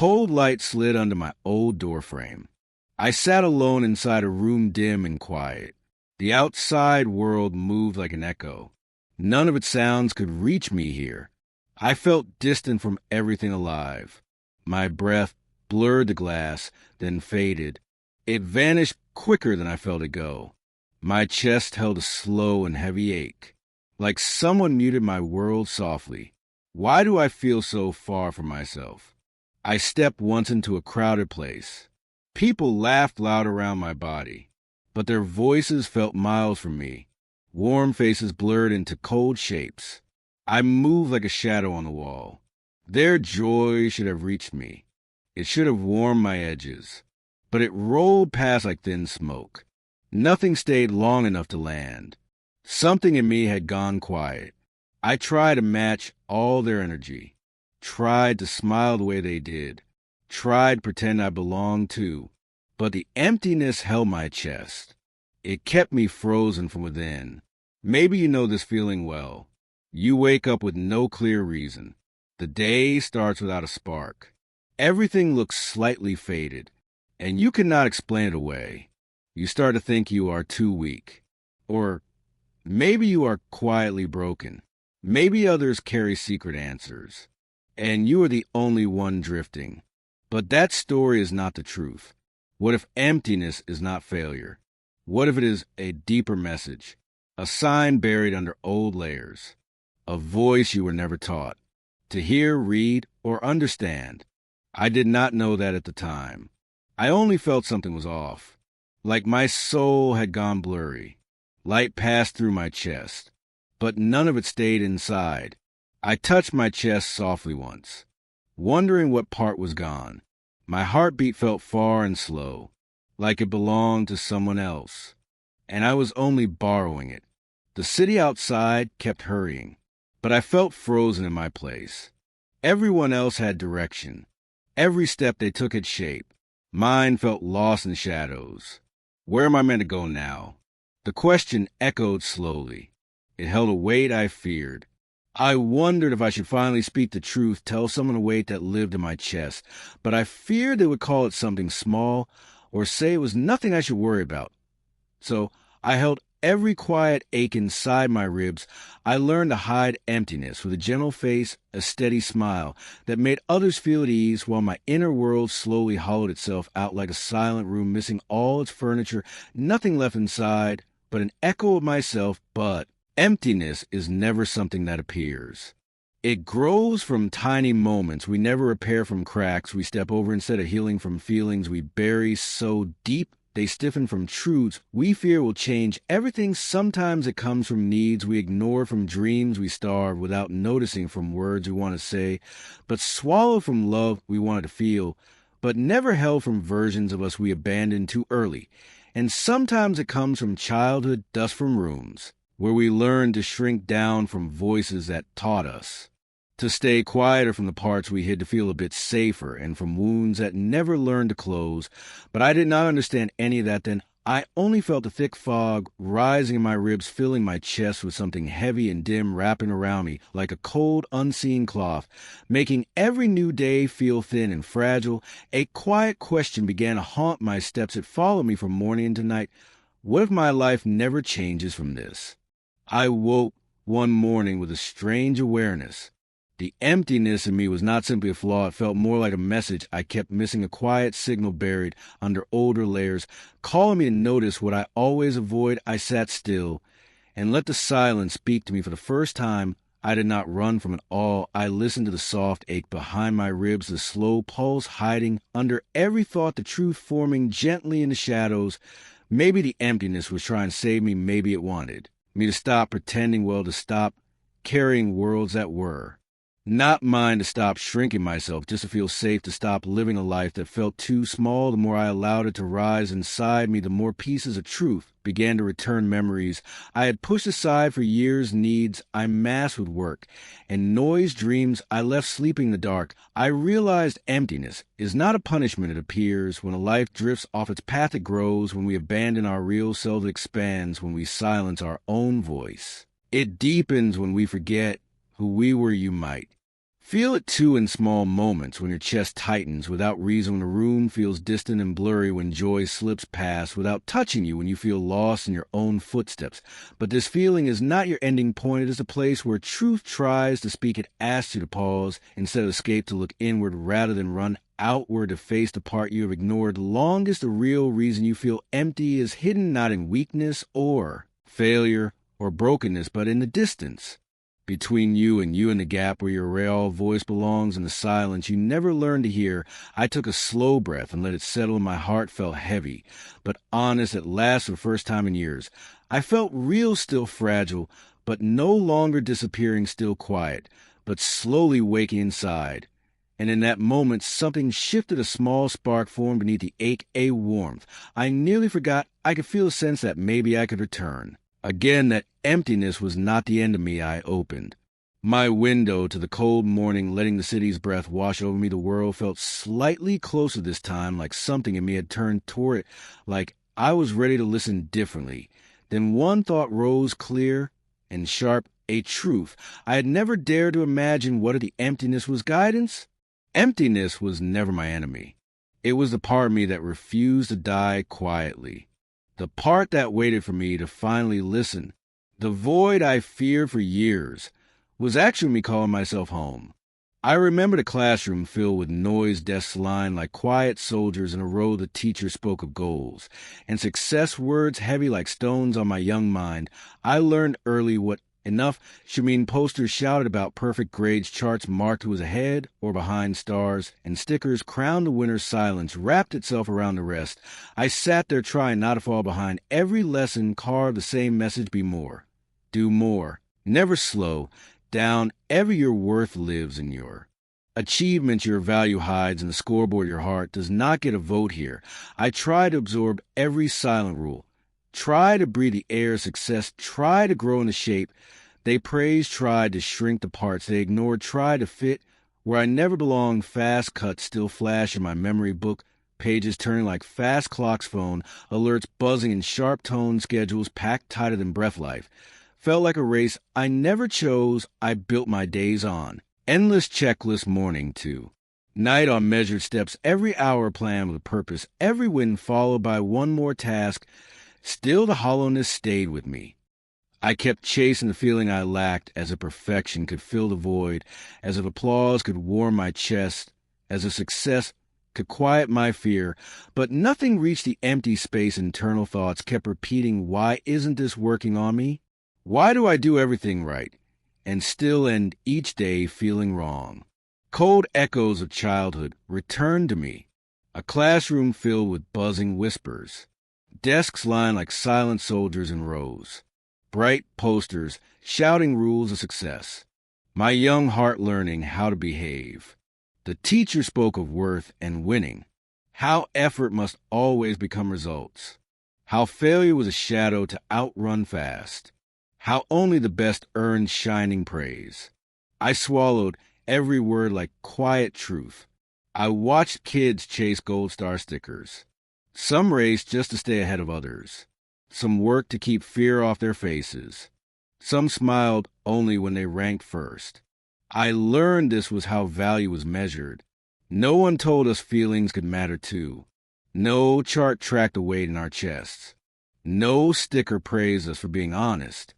cold light slid under my old doorframe. I sat alone inside a room dim and quiet. The outside world moved like an echo. None of its sounds could reach me here. I felt distant from everything alive. My breath blurred the glass, then faded. It vanished quicker than I felt it go. My chest held a slow and heavy ache, like someone muted my world softly. Why do I feel so far from myself? I stepped once into a crowded place. People laughed loud around my body, but their voices felt miles from me. Warm faces blurred into cold shapes. I moved like a shadow on the wall. Their joy should have reached me. It should have warmed my edges, but it rolled past like thin smoke. Nothing stayed long enough to land. Something in me had gone quiet. I tried to match all their energy, tried to smile the way they did, tried to pretend I belonged too, but the emptiness held my chest. It kept me frozen from within. Maybe you know this feeling well. You wake up with no clear reason. The day starts without a spark. Everything looks slightly faded, and you cannot explain it away. You start to think you are too weak. Or maybe you are quietly broken. Maybe others carry secret answers, and you are the only one drifting. But that story is not the truth. What if emptiness is not failure? What if it is a deeper message, a sign buried under old layers, a voice you were never taught to hear, read, or understand? I did not know that at the time. I only felt something was off, like my soul had gone blurry. Light passed through my chest, but none of it stayed inside. I touched my chest softly once, wondering what part was gone. My heartbeat felt far and slow, like it belonged to someone else, and I was only borrowing it. The city outside kept hurrying, but I felt frozen in my place. Everyone else had direction. Every step they took had shape. Mine felt lost in shadows. Where am I meant to go now? The question echoed slowly. It held a weight I feared. I wondered if I should finally speak the truth, tell someone a weight that lived in my chest, but I feared they would call it something small or say it was nothing I should worry about. So I held every quiet ache inside my ribs. I learned to hide emptiness with a gentle face, a steady smile that made others feel at ease, while my inner world slowly hollowed itself out like a silent room missing all its furniture, nothing left inside but an echo of myself. But emptiness is never something that appears. It grows from tiny moments we never repair, from cracks we step over instead of healing, from feelings we bury so deep they stiffen, from truths we fear will change everything. Sometimes it comes from needs we ignore, from dreams we starve without noticing, from words we want to say but swallow, from love we wanted to feel but never held, from versions of us we abandoned too early. And sometimes it comes from childhood, dust from rooms where we learned to shrink down, from voices that taught us to stay quieter, from the parts we hid to feel a bit safer, and from wounds that never learned to close. But I did not understand any of that then. I only felt a thick fog rising in my ribs, filling my chest with something heavy and dim wrapping around me like a cold, unseen cloth, making every new day feel thin and fragile. A quiet question began to haunt my steps. It followed me from morning into night. What if my life never changes from this? I woke one morning with a strange awareness. The emptiness in me was not simply a flaw. It felt more like a message I kept missing, a quiet signal buried under older layers, calling me to notice what I always avoid. I sat still and let the silence speak to me. For the first time, I did not run from it all. I listened to the soft ache behind my ribs, the slow pulse hiding under every thought, the truth forming gently in the shadows. Maybe the emptiness was trying to save me. Maybe it wanted me to stop pretending well, to stop carrying worlds that were not mine, to stop shrinking myself just to feel safe, to stop living a life that felt too small. The more I allowed it to rise inside me, the more pieces of truth began to return, memories I had pushed aside for years, needs I masked with work and noise, dreams I left sleeping in the dark. I realized emptiness is not a punishment. It appears when a life drifts off its path. It grows when we abandon our real self. It expands when we silence our own voice. It deepens when we forget who we were. You might Feel it too in small moments when your chest tightens without reason, when the room feels distant and blurry, when joy slips past without touching you, when you feel lost in your own footsteps. But this feeling is not your ending point. It is a place where truth tries to speak. It asks you to pause instead of escape, to look inward rather than run outward, to face the part you have ignored. Longest, the real reason you feel empty is hidden not in weakness or failure or brokenness, but in the distance between you and the gap where your real voice belongs, in the silence you never learned to hear. I took a slow breath and let it settle. My heart felt heavy, but honest at last for the first time in years. I felt real, still fragile, but no longer disappearing, still quiet, but slowly waking inside. And in that moment, something shifted. A small spark formed beneath the ache, a warmth. I nearly forgot. I could feel a sense that maybe I could return. Again, that emptiness was not the end of me. I opened my window to the cold morning, letting the city's breath wash over me. The world felt slightly closer this time, like something in me had turned toward it, like I was ready to listen differently. Then one thought rose clear and sharp, a truth I had never dared to imagine. What if the emptiness was guidance? Emptiness was never my enemy. It was the part of me that refused to die quietly. The part that waited for me to finally listen. The void I feared for years was actually me calling myself home. I remembered a classroom filled with noise, desks lined like quiet soldiers in a row. The teacher spoke of goals and success, words heavy like stones on my young mind. I learned early what enough should mean. Posters shouted about perfect grades, charts marked who was ahead or behind, stars and stickers crowned the winner. Silence wrapped itself around the rest. I sat there trying not to fall behind. Every lesson carved the same message: be more, do more, never slow down. Ever your worth lives in your achievements, your value hides in the scoreboard. Your heart does not get a vote here. I try to absorb every silent rule. Try to breathe the air of success. Try to grow into shape they praised. Tried to shrink the parts they ignored. Tried to fit where I never belonged. Fast cuts still flash in my memory book, pages turning like fast clocks. Phone alerts buzzing in sharp tones. Schedules packed tighter than breath. Life felt like a race I never chose. I built my days on endless checklist, morning to night on measured steps. Every hour planned with a purpose. Every win followed by one more task. Still, the hollowness stayed with me. I kept chasing the feeling I lacked, as if perfection could fill the void, as if applause could warm my chest, as if success could quiet my fear. But nothing reached the empty space. Internal thoughts kept repeating, why isn't this working on me? Why do I do everything right and still end each day feeling wrong? Cold echoes of childhood returned to me, a classroom filled with buzzing whispers. Desks lined like silent soldiers in rows. Bright posters shouting rules of success. My young heart learning how to behave. The teacher spoke of worth and winning. How effort must always become results. How failure was a shadow to outrun fast. How only the best earned shining praise. I swallowed every word like quiet truth. I watched kids chase gold star stickers. Some raced just to stay ahead of others. Some worked to keep fear off their faces. Some smiled only when they ranked first. I learned this was how value was measured. No one told us feelings could matter too. No chart tracked the weight in our chests. No sticker praised us for being honest.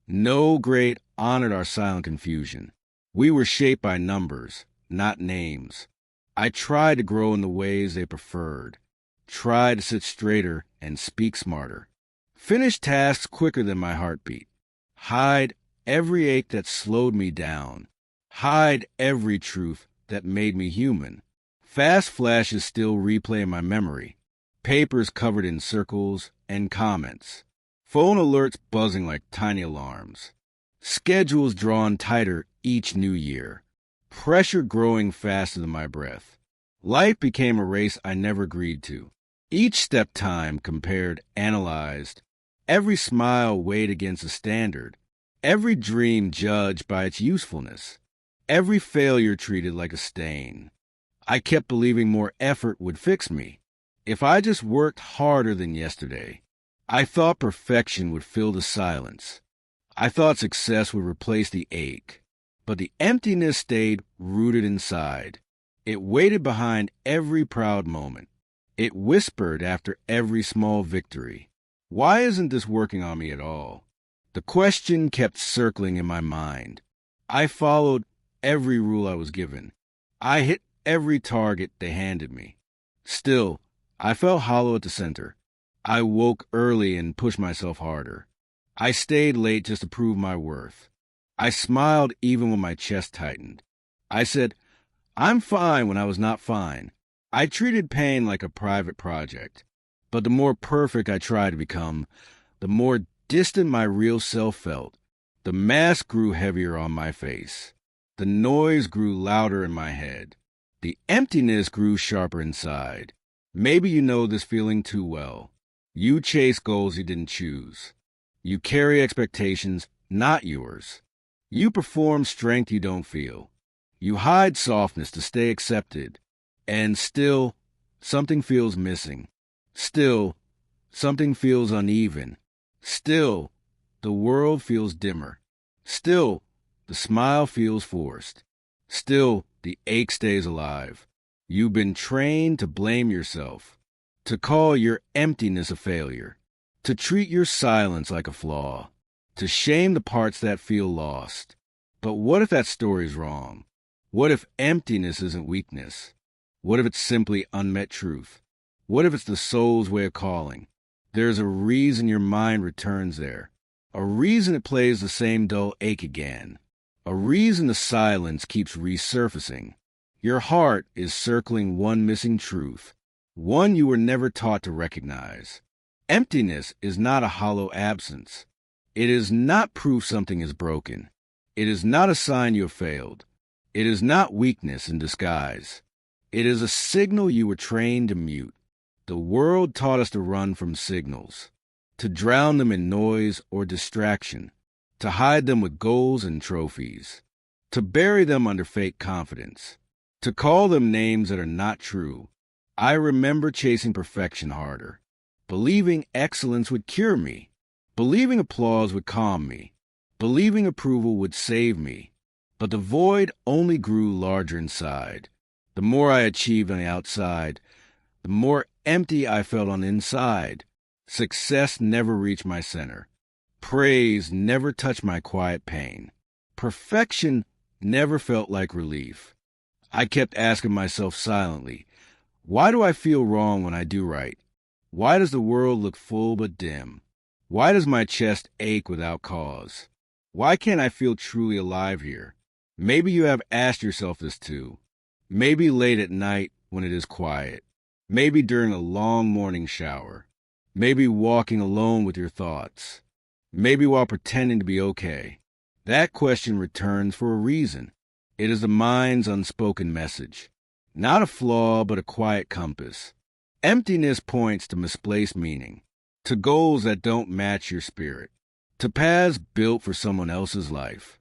No grade honored our silent confusion. We were shaped by numbers, not names. I tried to grow in the ways they preferred. Tried to sit straighter and speak smarter. Finish tasks quicker than my heartbeat. Hide every ache that slowed me down. Hide every truth that made me human. Fast flashes still replay in my memory. Papers covered in circles and comments. Phone alerts buzzing like tiny alarms. Schedules drawn tighter each new year. Pressure growing faster than my breath. Life became a race I never agreed to. Each step time compared, analyzed. Every smile weighed against a standard. Every dream judged by its usefulness. Every failure treated like a stain. I kept believing more effort would fix me. If I just worked harder than yesterday. I thought perfection would fill the silence. I thought success would replace the ache. But the emptiness stayed rooted inside. It waited behind every proud moment. It whispered after every small victory. Why isn't this working on me at all? The question kept circling in my mind. I followed every rule I was given. I hit every target they handed me. Still, I felt hollow at the center. I woke early and pushed myself harder. I stayed late just to prove my worth. I smiled even when my chest tightened. I said, I'm fine when I was not fine. I treated pain like a private project. But the more perfect I tried to become, the more distant my real self felt. The mask grew heavier on my face. The noise grew louder in my head. The emptiness grew sharper inside. Maybe you know this feeling too well. You chase goals you didn't choose. You carry expectations not yours. You perform strength you don't feel. You hide softness to stay accepted. And still, something feels missing. Still, something feels uneven. Still, the world feels dimmer. Still, the smile feels forced. Still, the ache stays alive. You've been trained to blame yourself, to call your emptiness a failure, to treat your silence like a flaw, to shame the parts that feel lost. But what if that story's wrong? What if emptiness isn't weakness? What if it's simply unmet truth? What if it's the soul's way of calling? There's a reason your mind returns there. A reason it plays the same dull ache again. A reason the silence keeps resurfacing. Your heart is circling one missing truth, one you were never taught to recognize. Emptiness is not a hollow absence. It is not proof something is broken. It is not a sign you have failed. It is not weakness in disguise. It is a signal you were trained to mute. The world taught us to run from signals, to drown them in noise or distraction, to hide them with goals and trophies, to bury them under fake confidence, to call them names that are not true. I remember chasing perfection harder, believing excellence would cure me, believing applause would calm me, believing approval would save me. But the void only grew larger inside. The more I achieved on the outside, the more empty I felt on the inside. Success never reached my center. Praise never touched my quiet pain. Perfection never felt like relief. I kept asking myself silently, why do I feel wrong when I do right? Why does the world look full but dim? Why does my chest ache without cause? Why can't I feel truly alive here? Maybe you have asked yourself this too. Maybe late at night when it is quiet. Maybe during a long morning shower. Maybe walking alone with your thoughts. Maybe while pretending to be okay. That question returns for a reason. It is the mind's unspoken message. Not a flaw, but a quiet compass. Emptiness points to misplaced meaning, to goals that don't match your spirit, to paths built for someone else's life,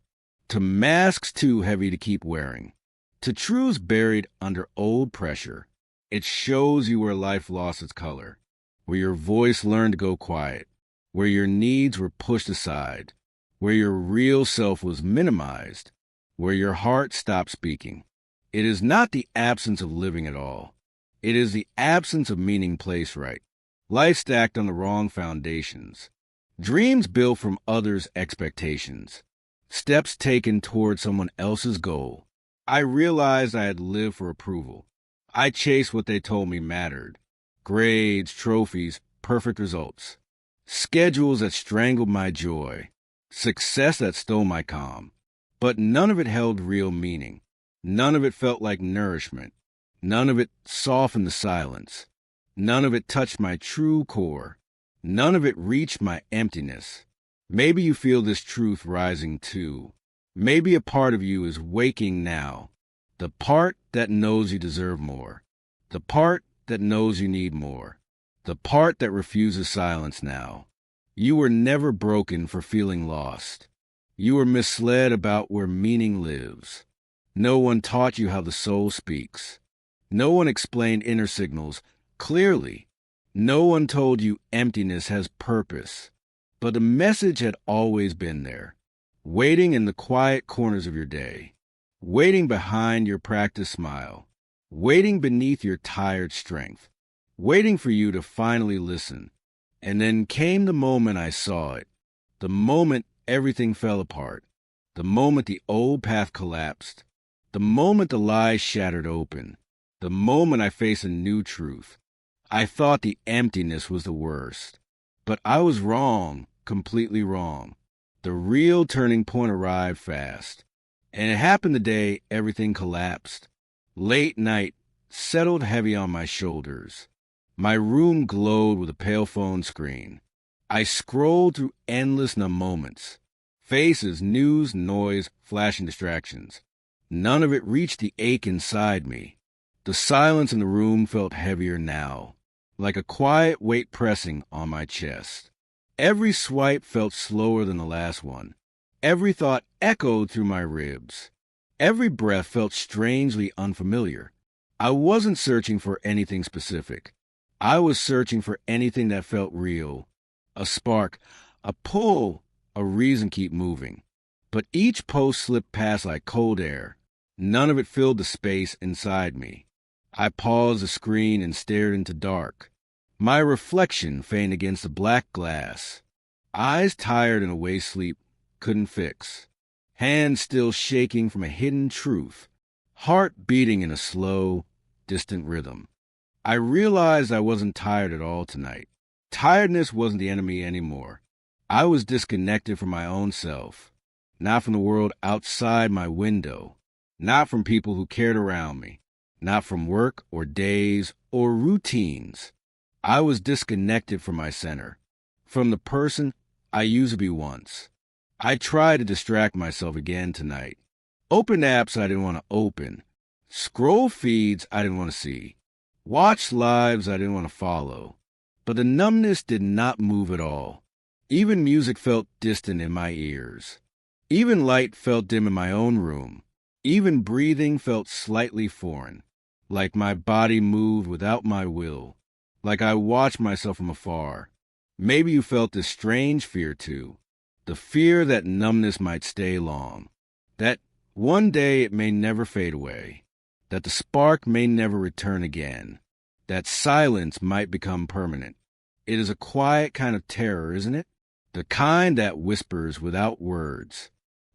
to masks too heavy to keep wearing, to truths buried under old pressure. It shows you where life lost its color, where your voice learned to go quiet, where your needs were pushed aside, where your real self was minimized, where your heart stopped speaking. It is not the absence of living at all. It is the absence of meaning placed right. Life stacked on the wrong foundations. Dreams built from others' expectations. Steps taken toward someone else's goal. I realized I had lived for approval. I chased what they told me mattered. Grades, trophies, perfect results. Schedules that strangled my joy. Success that stole my calm. But none of it held real meaning. None of it felt like nourishment. None of it softened the silence. None of it touched my true core. None of it reached my emptiness. Maybe you feel this truth rising too. Maybe a part of you is waking now. The part that knows you deserve more. The part that knows you need more. The part that refuses silence now. You were never broken for feeling lost. You were misled about where meaning lives. No one taught you how the soul speaks. No one explained inner signals clearly. No one told you emptiness has purpose. But the message had always been there. waiting in the quiet corners of your day, waiting behind your practiced smile, waiting beneath your tired strength, waiting for you to finally listen. And then came the moment I saw it, the moment everything fell apart, the moment the old path collapsed, the moment the lies shattered open, the moment I faced a new truth. I thought the emptiness was the worst, but I was wrong, completely wrong. The real turning point arrived fast, and it happened the day everything collapsed. Late night settled heavy on my shoulders. My room glowed with a pale phone screen. I scrolled through endless numb moments. Faces, news, noise, flashing distractions. None of it reached the ache inside me. The silence in the room felt heavier now, like a quiet weight pressing on my chest. Every swipe felt slower than the last one. Every thought echoed through my ribs. Every breath felt strangely unfamiliar. I wasn't searching for anything specific. I was searching for anything that felt real. A spark, a pull, a reason to keep moving. But each post slipped past like cold air. None of it filled the space inside me. I paused the screen and stared into dark. My reflection faint against the black glass. Eyes tired in a way sleep couldn't fix. Hands still shaking from a hidden truth. Heart beating in a slow, distant rhythm. I realized I wasn't tired at all tonight. Tiredness wasn't the enemy anymore. I was disconnected from my own self. Not from the world outside my window. Not from people who cared around me. Not from work or days or routines. I was disconnected from my center, from the person I used to be once. I tried to distract myself again tonight. Open apps I didn't want to open. Scroll feeds I didn't want to see. Watch lives I didn't want to follow. But the numbness did not move at all. Even music felt distant in my ears. Even light felt dim in my own room. Even breathing felt slightly foreign, like my body moved without my will, like I watched myself from afar. Maybe you felt this strange fear too, the fear that numbness might stay long, that one day it may never fade away, that the spark may never return again, that silence might become permanent. It is a quiet kind of terror, isn't it? The kind that whispers without words.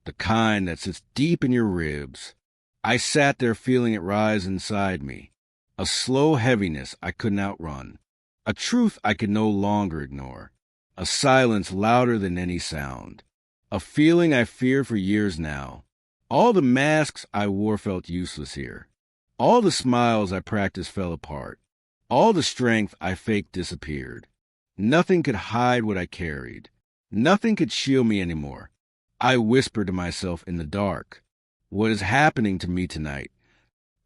The kind that sits deep in your ribs. I sat there feeling it rise inside me. A slow heaviness I couldn't outrun. A truth I could no longer ignore. A silence louder than any sound. A feeling I feared for years now. All the masks I wore felt useless here. All the smiles I practiced fell apart. All the strength I faked disappeared. Nothing could hide what I carried. Nothing could shield me anymore. I whispered to myself in the dark, what is happening to me tonight?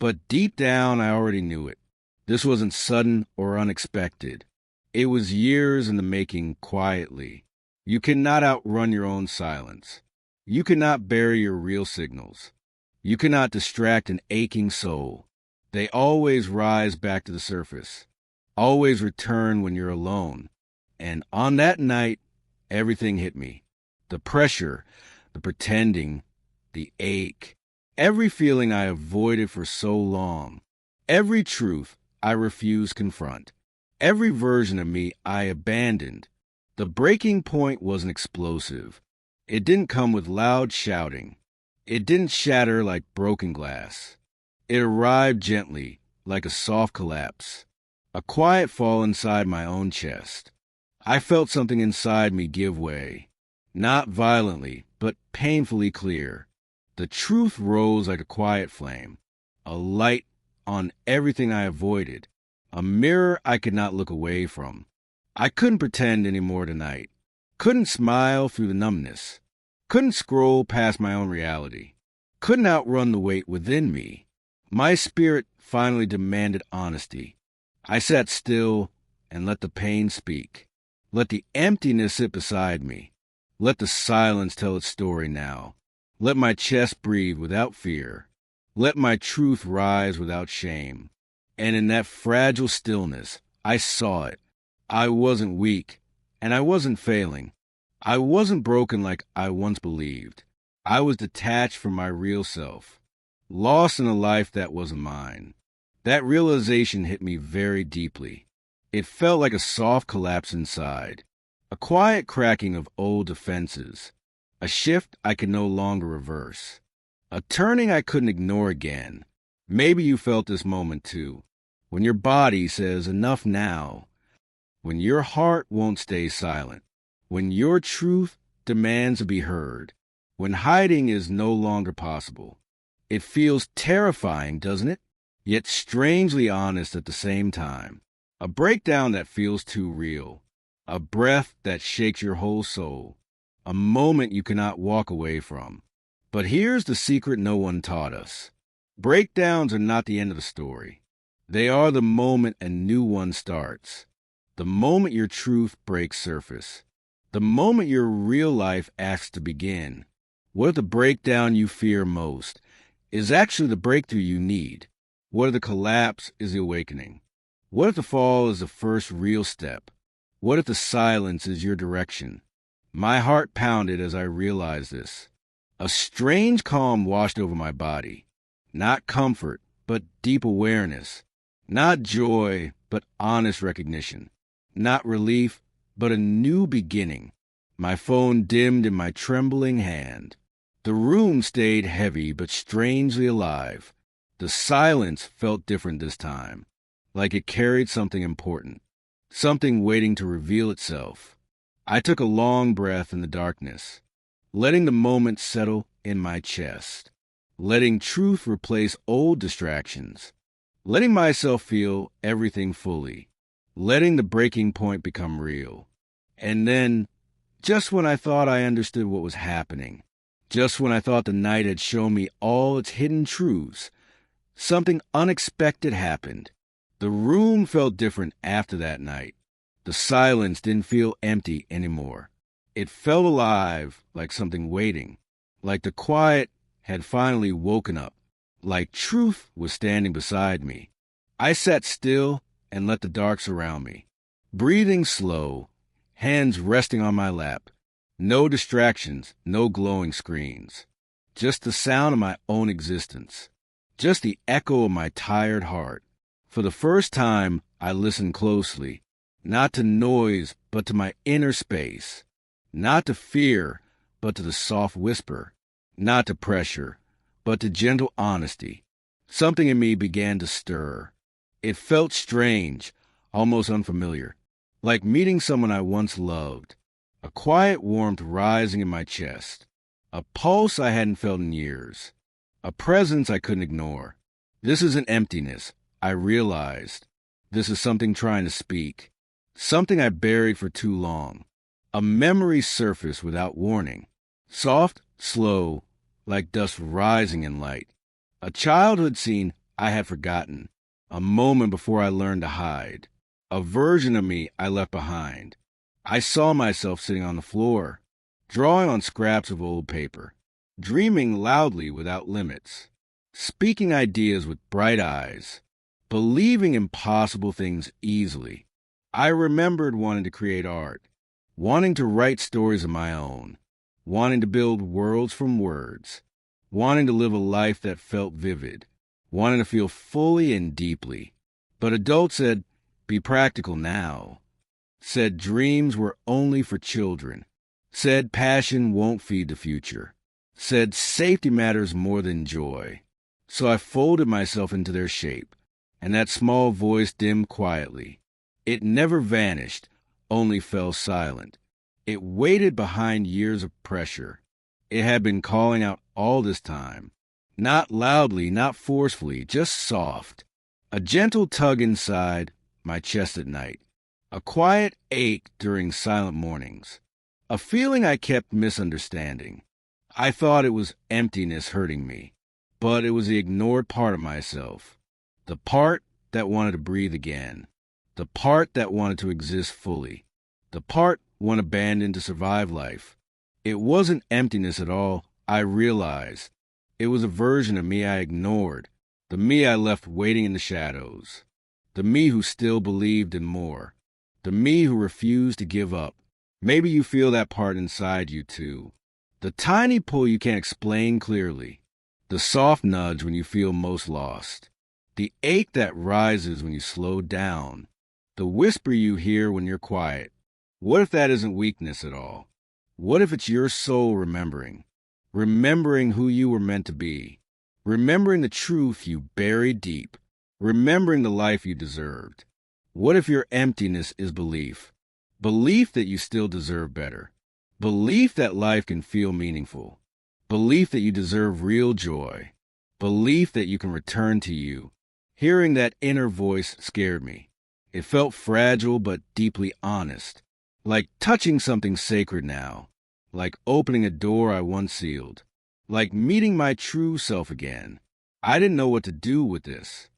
But deep down, I already knew it. This wasn't sudden or unexpected. It was years in the making quietly. You cannot outrun your own silence. You cannot bury your real signals. You cannot distract an aching soul. They always rise back to the surface, always return when you're alone. And on that night, everything hit me. The pressure, the pretending, the ache, every feeling I avoided for so long, every truth I refused to confront, every version of me I abandoned. The breaking point wasn't explosive. It didn't come with loud shouting. It didn't shatter like broken glass. It arrived gently, like a soft collapse, a quiet fall inside my own chest. I felt something inside me give way. Not violently, but painfully clear. The truth rose like a quiet flame, a light on everything I avoided, a mirror I could not look away from. I couldn't pretend anymore tonight, couldn't smile through the numbness, couldn't scroll past my own reality, couldn't outrun the weight within me. My spirit finally demanded honesty. I sat still and let the pain speak. Let the emptiness sit beside me. Let the silence tell its story now. Let my chest breathe without fear. Let my truth rise without shame. And in that fragile stillness, I saw it. I wasn't weak, and I wasn't failing. I wasn't broken like I once believed. I was detached from my real self, lost in a life that wasn't mine. That realization hit me very deeply. It felt like a soft collapse inside, a quiet cracking of old defenses, a shift I could no longer reverse, a turning I couldn't ignore again. Maybe you felt this moment too, when your body says enough now, when your heart won't stay silent, when your truth demands to be heard, when hiding is no longer possible. It feels terrifying, doesn't it? Yet strangely honest at the same time. A breakdown that feels too real. A breath that shakes your whole soul. A moment you cannot walk away from. But here's the secret no one taught us. Breakdowns are not the end of the story. They are the moment a new one starts. The moment your truth breaks surface. The moment your real life asks to begin. What if the breakdown you fear most is actually the breakthrough you need? What if the collapse is the awakening? What if the fall is the first real step? What if the silence is your direction? My heart pounded as I realized this. A strange calm washed over my body. Not comfort, but deep awareness. Not joy, but honest recognition. Not relief, but a new beginning. My phone dimmed in my trembling hand. The room stayed heavy but strangely alive. The silence felt different this time, like it carried something important, something waiting to reveal itself. I took a long breath in the darkness, letting the moment settle in my chest, letting truth replace old distractions, letting myself feel everything fully, letting the breaking point become real. And then, just when I thought I understood what was happening, just when I thought the night had shown me all its hidden truths, something unexpected happened. The room felt different after that night. The silence didn't feel empty anymore. It felt alive, like something waiting, like the quiet had finally woken up, like truth was standing beside me. I sat still and let the dark surround me, breathing slow, hands resting on my lap. No distractions, no glowing screens. Just the sound of my own existence. Just the echo of my tired heart. For the first time, I listened closely, not to noise, but to my inner space. Not to fear, but to the soft whisper. Not to pressure, but to gentle honesty. Something in me began to stir. It felt strange, almost unfamiliar, like meeting someone I once loved. A quiet warmth rising in my chest. A pulse I hadn't felt in years. A presence I couldn't ignore. This is an emptiness, I realized. This is something trying to speak. Something I buried for too long. A memory surfaced without warning. Soft, slow, like dust rising in light. A childhood scene I had forgotten. A moment before I learned to hide. A version of me I left behind. I saw myself sitting on the floor, drawing on scraps of old paper, dreaming loudly without limits, speaking ideas with bright eyes, believing impossible things easily. I remembered wanting to create art, wanting to write stories of my own, wanting to build worlds from words, wanting to live a life that felt vivid, wanting to feel fully and deeply. But adults said, be practical now. Said dreams were only for children. Said passion won't feed the future. Said safety matters more than joy. So I folded myself into their shape, and that small voice dimmed quietly. It never vanished, only fell silent. It waited behind years of pressure. It had been calling out all this time. Not loudly, not forcefully, just soft. A gentle tug inside my chest at night. A quiet ache during silent mornings. A feeling I kept misunderstanding. I thought it was emptiness hurting me, but it was the ignored part of myself. The part that wanted to breathe again. The part that wanted to exist fully. The part one abandoned to survive life. It wasn't emptiness at all, I realized. It was a version of me I ignored. The me I left waiting in the shadows. The me who still believed in more. The me who refused to give up. Maybe you feel that part inside you too. The tiny pull you can't explain clearly. The soft nudge when you feel most lost. The ache that rises when you slow down. The whisper you hear when you're quiet. What if that isn't weakness at all? What if it's your soul remembering? Remembering who you were meant to be. Remembering the truth you buried deep. Remembering the life you deserved. What if your emptiness is belief? Belief that you still deserve better. Belief that life can feel meaningful. Belief that you deserve real joy. Belief that you can return to you. Hearing that inner voice scared me. It felt fragile but deeply honest. Like touching something sacred now. Like opening a door I once sealed. Like meeting my true self again. I didn't know what to do with this.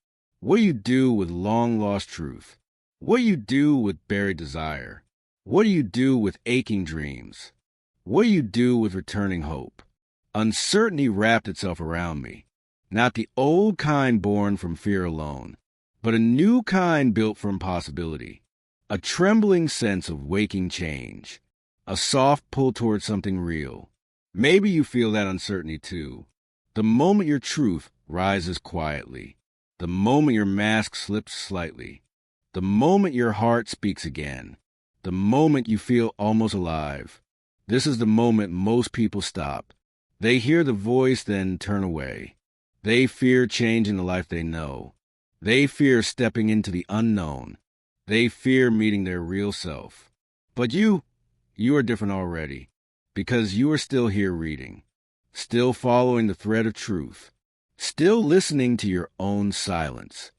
What do you do with long-lost truth? What do you do with buried desire? What do you do with aching dreams? What do you do with returning hope? Uncertainty wrapped itself around me. Not the old kind born from fear alone, but a new kind built from possibility. A trembling sense of waking change. A soft pull towards something real. Maybe you feel that uncertainty too. The moment your truth rises quietly. The moment your mask slips slightly. The moment your heart speaks again. The moment you feel almost alive. This is the moment most people stop. They hear the voice, then turn away. They fear changing the life they know. They fear stepping into the unknown. They fear meeting their real self. But you are different already, because you are still here reading, still following the thread of truth, still listening to your own silence,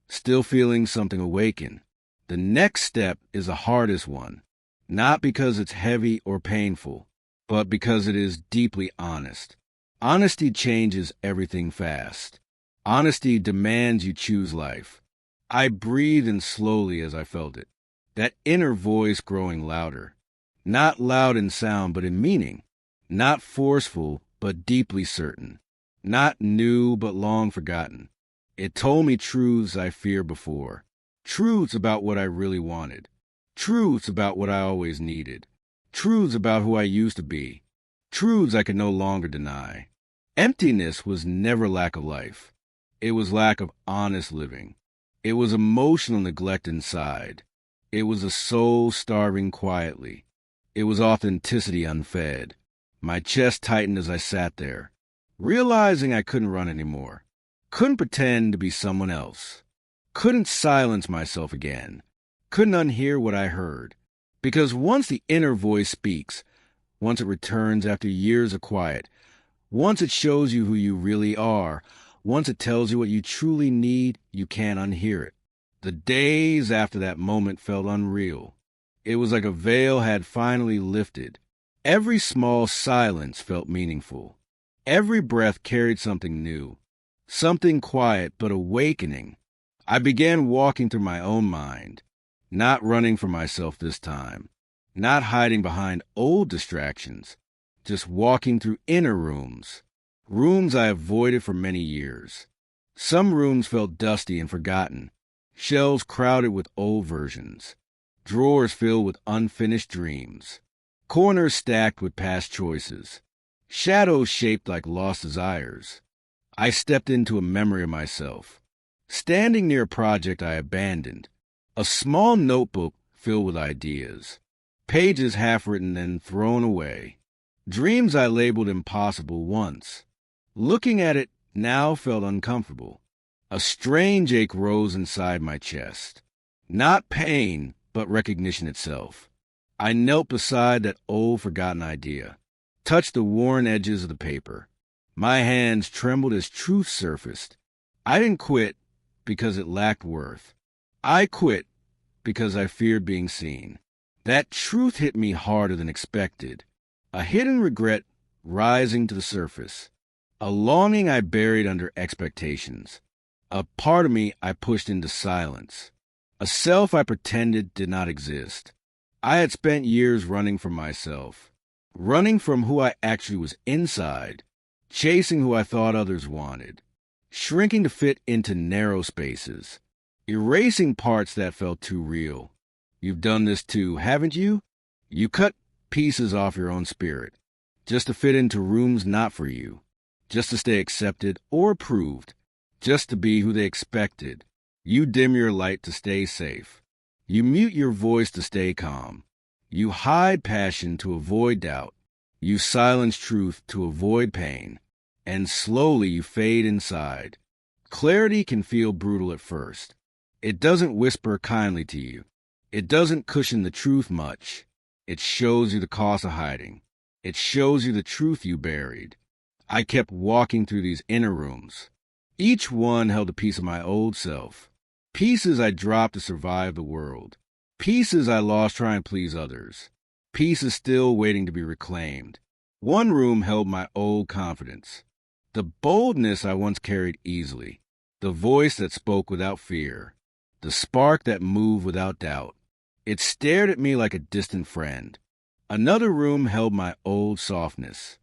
still feeling something awaken. The next step is the hardest one, not because it's heavy or painful, but because it is deeply honest. Honesty changes everything fast. Honesty demands you choose life. I breathed in slowly as I felt it, that inner voice growing louder. Not loud in sound, but in meaning. Not forceful, but deeply certain. Not new, but long forgotten. It told me truths I feared before. Truths about what I really wanted. Truths about what I always needed. Truths about who I used to be. Truths I could no longer deny. Emptiness was never lack of life. It was lack of honest living. It was emotional neglect inside. It was a soul starving quietly. It was authenticity unfed. My chest tightened as I sat there, realizing I couldn't run anymore. Couldn't pretend to be someone else. Couldn't silence myself again. Couldn't unhear what I heard. Because once the inner voice speaks, once it returns after years of quiet, once it shows you who you really are, once it tells you what you truly need, you can't unhear it. The days after that moment felt unreal. It was like a veil had finally lifted. Every small silence felt meaningful. Every breath carried something new. Something quiet but awakening. I began walking through my own mind, not running from myself this time, not hiding behind old distractions, just walking through inner rooms, rooms I avoided for many years. Some rooms felt dusty and forgotten, shelves crowded with old versions, drawers filled with unfinished dreams, corners stacked with past choices, shadows shaped like lost desires. I stepped into a memory of myself, standing near a project I abandoned, a small notebook filled with ideas, pages half-written and thrown away, dreams I labeled impossible once. Looking at it now felt uncomfortable. A strange ache rose inside my chest. Not pain, but recognition itself. I knelt beside that old forgotten idea, touched the worn edges of the paper. My hands trembled as truth surfaced. I didn't quit because it lacked worth. I quit because I feared being seen. That truth hit me harder than expected. A hidden regret rising to the surface. A longing I buried under expectations. A part of me I pushed into silence. A self I pretended did not exist. I had spent years running from myself. Running from who I actually was inside. Chasing who I thought others wanted. Shrinking to fit into narrow spaces. Erasing parts that felt too real. You've done this too, haven't you? You cut pieces off your own spirit. just to fit into rooms not for you, just to stay accepted or approved, just to be who they expected. You dim your light to stay safe. You mute your voice to stay calm. You hide passion to avoid doubt. You silence truth to avoid pain. And slowly you fade inside. Clarity can feel brutal at first. It doesn't whisper kindly to you. It doesn't cushion the truth much. It shows you the cost of hiding. It shows you the truth you buried. I kept walking through these inner rooms. Each one held a piece of my old self. Pieces I dropped to survive the world. Pieces I lost trying to please others. Pieces still waiting to be reclaimed. One room held my old confidence. The boldness I once carried easily. The voice that spoke without fear. The spark that moved without doubt. It stared at me like a distant friend. Another room held my old softness.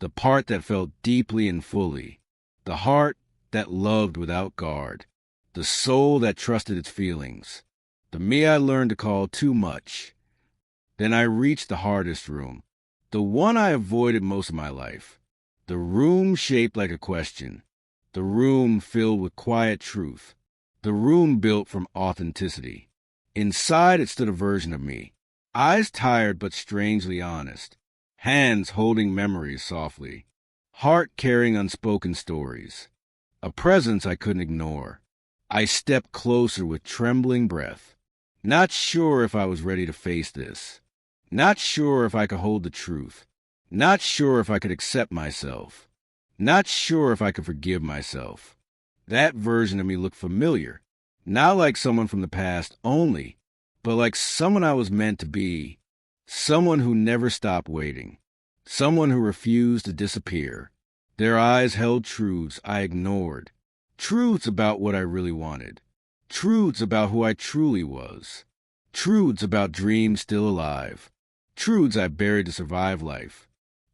The part that felt deeply and fully. The heart that loved without guard. The soul that trusted its feelings. The me I learned to call too much. Then I reached the hardest room. The one I avoided most of my life. The room shaped like a question. The room filled with quiet truth. The room built from authenticity. Inside it stood a version of me. Eyes tired but strangely honest. Hands holding memories softly. Heart carrying unspoken stories. A presence I couldn't ignore. I stepped closer with trembling breath. Not sure if I was ready to face this. Not sure if I could hold the truth. Not sure if I could accept myself. Not sure if I could forgive myself. That version of me looked familiar. Not like someone from the past only, but like someone I was meant to be. Someone who never stopped waiting. Someone who refused to disappear. Their eyes held truths I ignored. Truths about what I really wanted. Truths about who I truly was. Truths about dreams still alive. Truths I buried to survive life.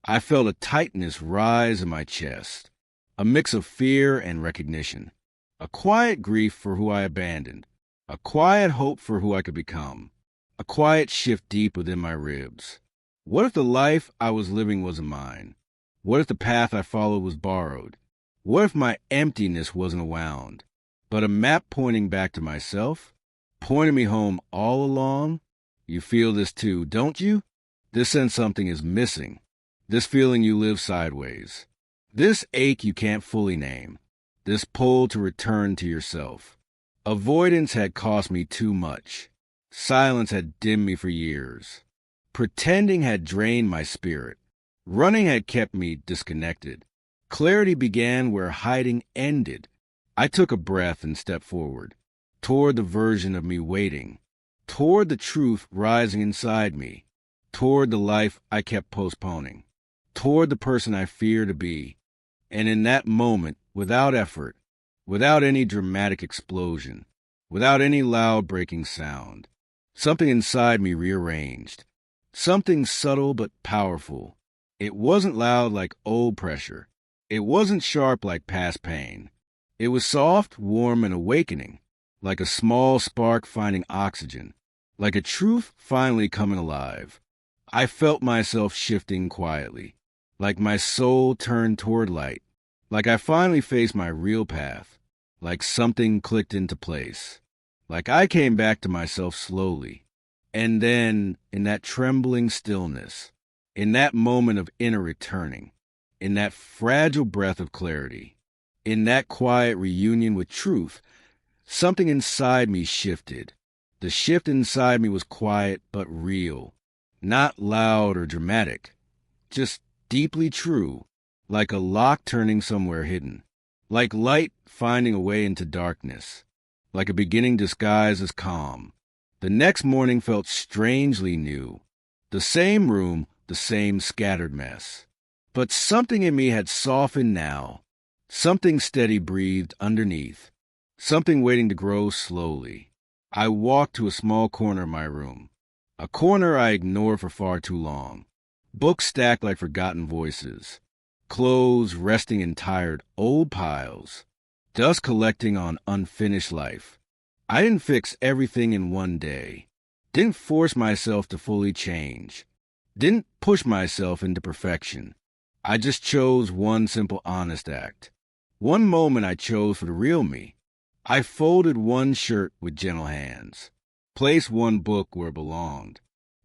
I felt a tightness rise in my chest. A mix of fear and recognition. A quiet grief for who I abandoned. A quiet hope for who I could become. A quiet shift deep within my ribs. What if the life I was living wasn't mine? What if the path I followed was borrowed? What if my emptiness wasn't wound, but a map pointing back to myself? Pointing me home all along? You feel this too, don't you? This sense something is missing. This feeling you live sideways. This ache you can't fully name. This pull to return to yourself. Avoidance had cost me too much. Silence had dimmed me for years. Pretending had drained my spirit. Running had kept me disconnected. Clarity began where hiding ended. I took a breath and stepped forward, toward the version of me waiting, toward the truth rising inside me, toward the life I kept postponing, toward the person I fear to be. And in that moment, without effort, without any dramatic explosion, without any loud breaking sound, something inside me rearranged. Something subtle but powerful. It wasn't loud like old pressure. It wasn't sharp like past pain. It was soft, warm, and awakening, like a small spark finding oxygen, like a truth finally coming alive. I felt myself shifting quietly, like my soul turned toward light, like I finally faced my real path, like something clicked into place, like I came back to myself slowly. And then, in that trembling stillness, in that moment of inner returning, in that fragile breath of clarity, in that quiet reunion with truth, something inside me shifted. The shift inside me was quiet but real, not loud or dramatic, just deeply true, like a lock turning somewhere hidden, like light finding a way into darkness, like a beginning disguised as calm. The next morning felt strangely new. The same room, the same scattered mess. But something in me had softened now. Something steady breathed underneath. Something waiting to grow slowly. I walked to a small corner of my room. A corner I ignored for far too long. Books stacked like forgotten voices. Clothes resting in tired old piles. Dust collecting on unfinished life. I didn't fix everything in one day. Didn't force myself to fully change. Didn't push myself into perfection. I just chose one simple honest act. One moment I chose for the real me. I folded one shirt with gentle hands, placed one book where it belonged,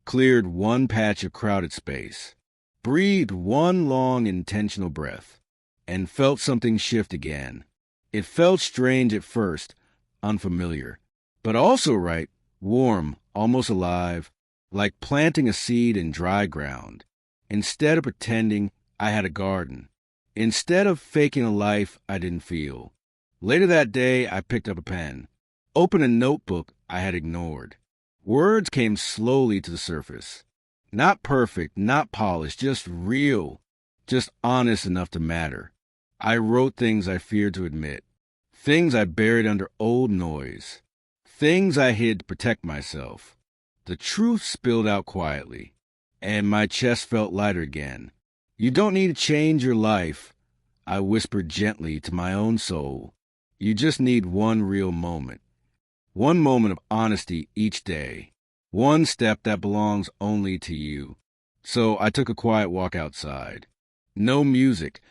cleared one patch of crowded space, breathed one long intentional breath, and felt something shift again. It felt strange at first, unfamiliar, but also right, warm, almost alive, like planting a seed in dry ground. Instead of pretending I had a garden, instead of faking a life I didn't feel. Later that day, I picked up a pen, opened a notebook I had ignored. Words came slowly to the surface. Not perfect, not polished, just real, just honest enough to matter. I wrote things I feared to admit, things I buried under old noise, things I hid to protect myself. The truth spilled out quietly, and my chest felt lighter again. You don't need to change your life, I whispered gently to my own soul. You just need one real moment. One moment of honesty each day. One step that belongs only to you. So I took a quiet walk outside. No music,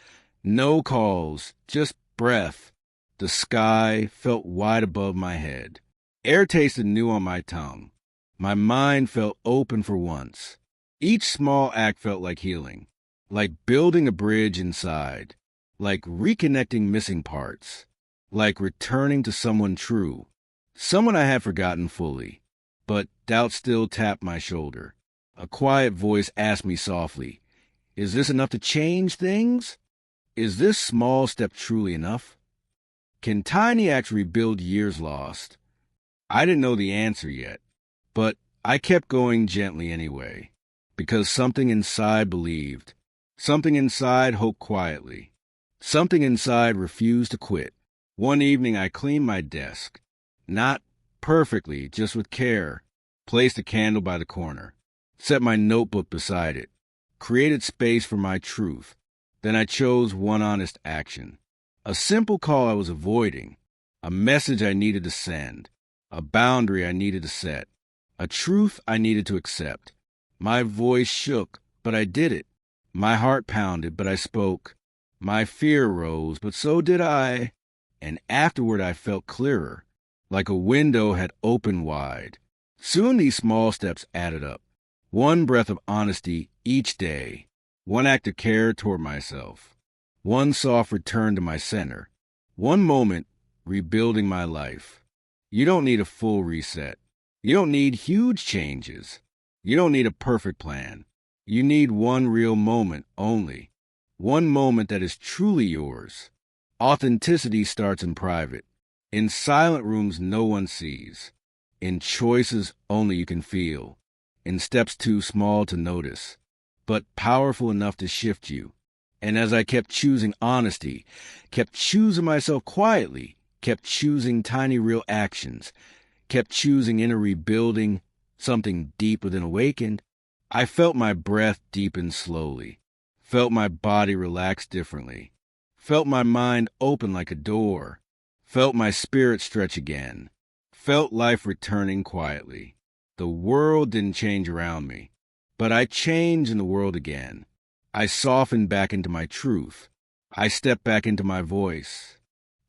no calls, just breath. The sky felt wide above my head. Air tasted new on my tongue. My mind felt open for once. Each small act felt like healing, like building a bridge inside, like reconnecting missing parts, like returning to someone true, someone I had forgotten fully. But doubt still tapped my shoulder. A quiet voice asked me softly, "Is this enough to change things? Is this small step truly enough? Can tiny acts rebuild years lost?" I didn't know the answer yet, but I kept going gently anyway, because something inside believed, something inside hoped quietly, something inside refused to quit. One evening I cleaned my desk, not perfectly, just with care, placed a candle by the corner, set my notebook beside it, created space for my truth. Then I chose one honest action, a simple call I was avoiding, a message I needed to send, a boundary I needed to set, a truth I needed to accept. My voice shook, but I did it. My heart pounded, but I spoke. My fear rose, but so did I. And afterward I felt clearer, like a window had opened wide. Soon these small steps added up. One breath of honesty each day, one act of care toward myself, one soft return to my center, one moment rebuilding my life. You don't need a full reset. You don't need huge changes. You don't need a perfect plan. You need one real moment only. One moment that is truly yours. Authenticity starts in private, in silent rooms no one sees, in choices only you can feel, in steps too small to notice, but powerful enough to shift you. And as I kept choosing honesty, kept choosing myself quietly, kept choosing tiny real actions, kept choosing inner rebuilding, something deep within awakened, I felt my breath deepen slowly, felt my body relax differently, felt my mind open like a door, felt my spirit stretch again, felt life returning quietly. The world didn't change around me, but I changed in the world again. I softened back into my truth. I stepped back into my voice.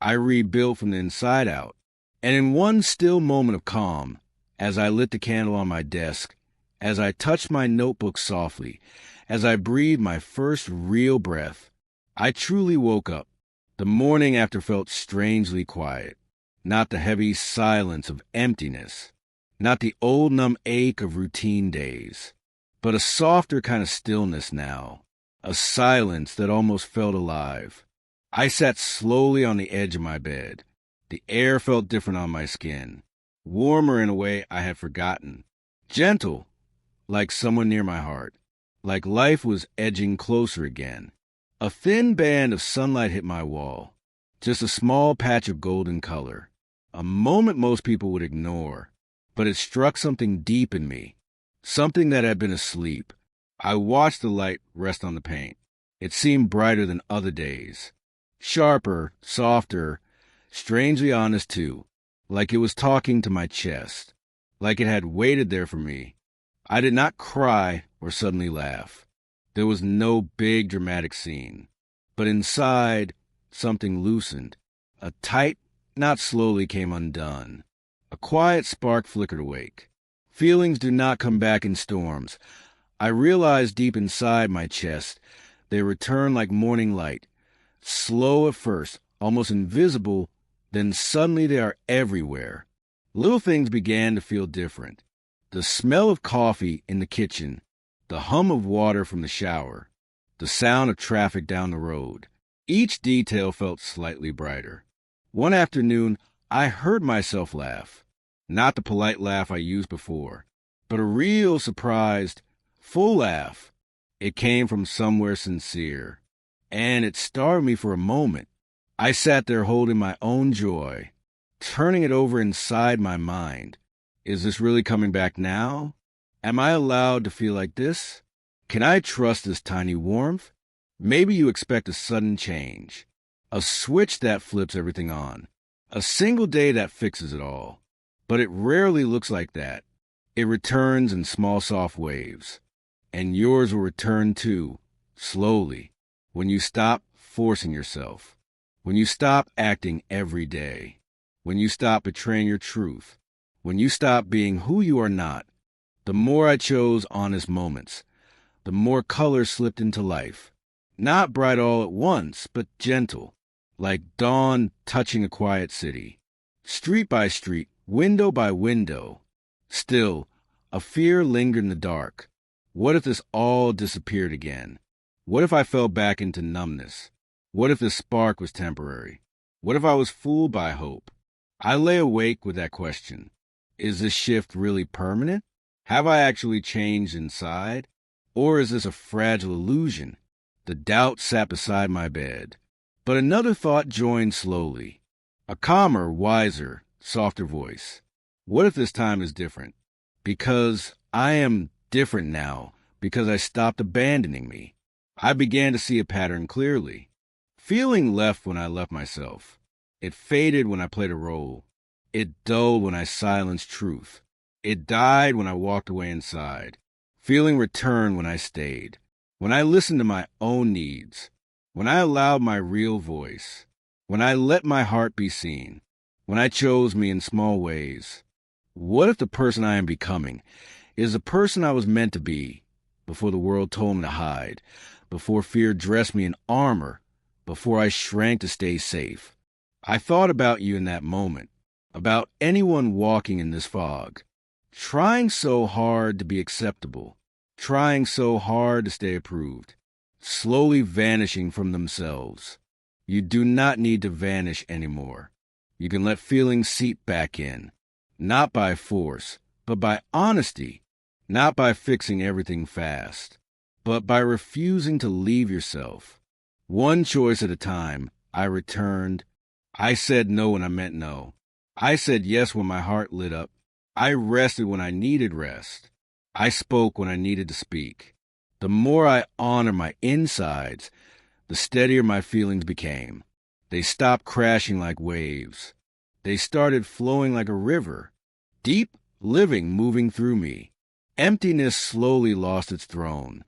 I rebuilt from the inside out. And in one still moment of calm, as I lit the candle on my desk, as I touched my notebook softly, as I breathed my first real breath, I truly woke up. The morning after felt strangely quiet, not the heavy silence of emptiness, not the old numb ache of routine days, but a softer kind of stillness now, a silence that almost felt alive. I sat slowly on the edge of my bed. The air felt different on my skin, warmer in a way I had forgotten, gentle, like someone near my heart, like life was edging closer again. A thin band of sunlight hit my wall, just a small patch of golden color, a moment most people would ignore, but it struck something deep in me, something that had been asleep. I watched the light rest on the paint. It seemed brighter than other days, sharper, softer, strangely honest too, like it was talking to my chest, like it had waited there for me. I did not cry or suddenly laugh. There was no big dramatic scene. But inside, something loosened. A tight knot slowly came undone. A quiet spark flickered awake. Feelings do not come back in storms. I realized deep inside my chest, they return like morning light. Slow at first, almost invisible, then suddenly they are everywhere. Little things began to feel different. The smell of coffee in the kitchen, the hum of water from the shower, the sound of traffic down the road. Each detail felt slightly brighter. One afternoon, I heard myself laugh. Not the polite laugh I used before, but a real, surprised, full laugh. It came from somewhere sincere, and it startled me for a moment. I sat there holding my own joy, turning it over inside my mind. Is this really coming back now? Am I allowed to feel like this? Can I trust this tiny warmth? Maybe you expect a sudden change, a switch that flips everything on, a single day that fixes it all. But it rarely looks like that. It returns in small, soft waves. And yours will return too, slowly, when you stop forcing yourself, when you stop acting every day, when you stop betraying your truth, when you stop being who you are not. The more I chose honest moments, the more color slipped into life. Not bright all at once, but gentle, like dawn touching a quiet city. Street by street, window by window. Still, a fear lingered in the dark. What if this all disappeared again? What if I fell back into numbness? What if this spark was temporary? What if I was fooled by hope? I lay awake with that question. Is this shift really permanent? Have I actually changed inside? Or is this a fragile illusion? The doubt sat beside my bed. But another thought joined slowly. A calmer, wiser, softer voice. What if this time is different? Because I am different now, because I stopped abandoning me. I began to see a pattern clearly. Feeling left when I left myself. It faded when I played a role. It dulled when I silenced truth. It died when I walked away inside. Feeling returned when I stayed. When I listened to my own needs. When I allowed my real voice. When I let my heart be seen. When I chose me in small ways. What if the person I am becoming is the person I was meant to be before the world told me to hide, before fear dressed me in armor, before I shrank to stay safe? I thought about you in that moment, about anyone walking in this fog, trying so hard to be acceptable, trying so hard to stay approved, slowly vanishing from themselves. You do not need to vanish anymore. You can let feelings seep back in, not by force, but by honesty, not by fixing everything fast, but by refusing to leave yourself. One choice at a time, I returned. I said no when I meant no. I said yes when my heart lit up. I rested when I needed rest. I spoke when I needed to speak. The more I honor my insides, the steadier my feelings became. They stopped crashing like waves. They started flowing like a river, deep, living, moving through me. Emptiness slowly lost its throne.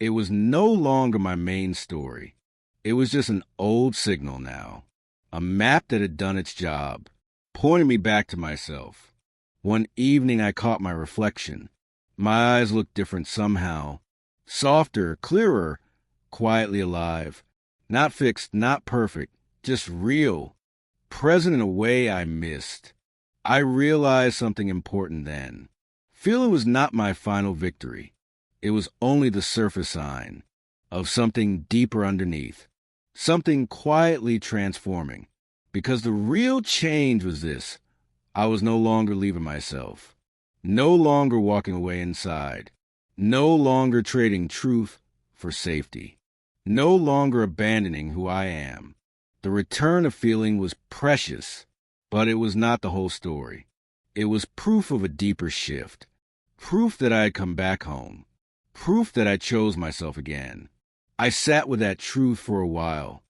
It was no longer my main story. It was just an old signal now, a map that had done its job, pointing me back to myself. One evening I caught my reflection. My eyes looked different somehow, softer, clearer, quietly alive. Not fixed, not perfect, just real, present in a way I missed. I realized something important then. Feeling was not my final victory. It was only the surface sign of something deeper underneath, something quietly transforming. Because the real change was this: I was no longer leaving myself, no longer walking away inside, no longer trading truth for safety, no longer abandoning who I am. The return of feeling was precious, but it was not the whole story. It was proof of a deeper shift, proof that I had come back home, proof that I chose myself again. I sat with that truth for a while,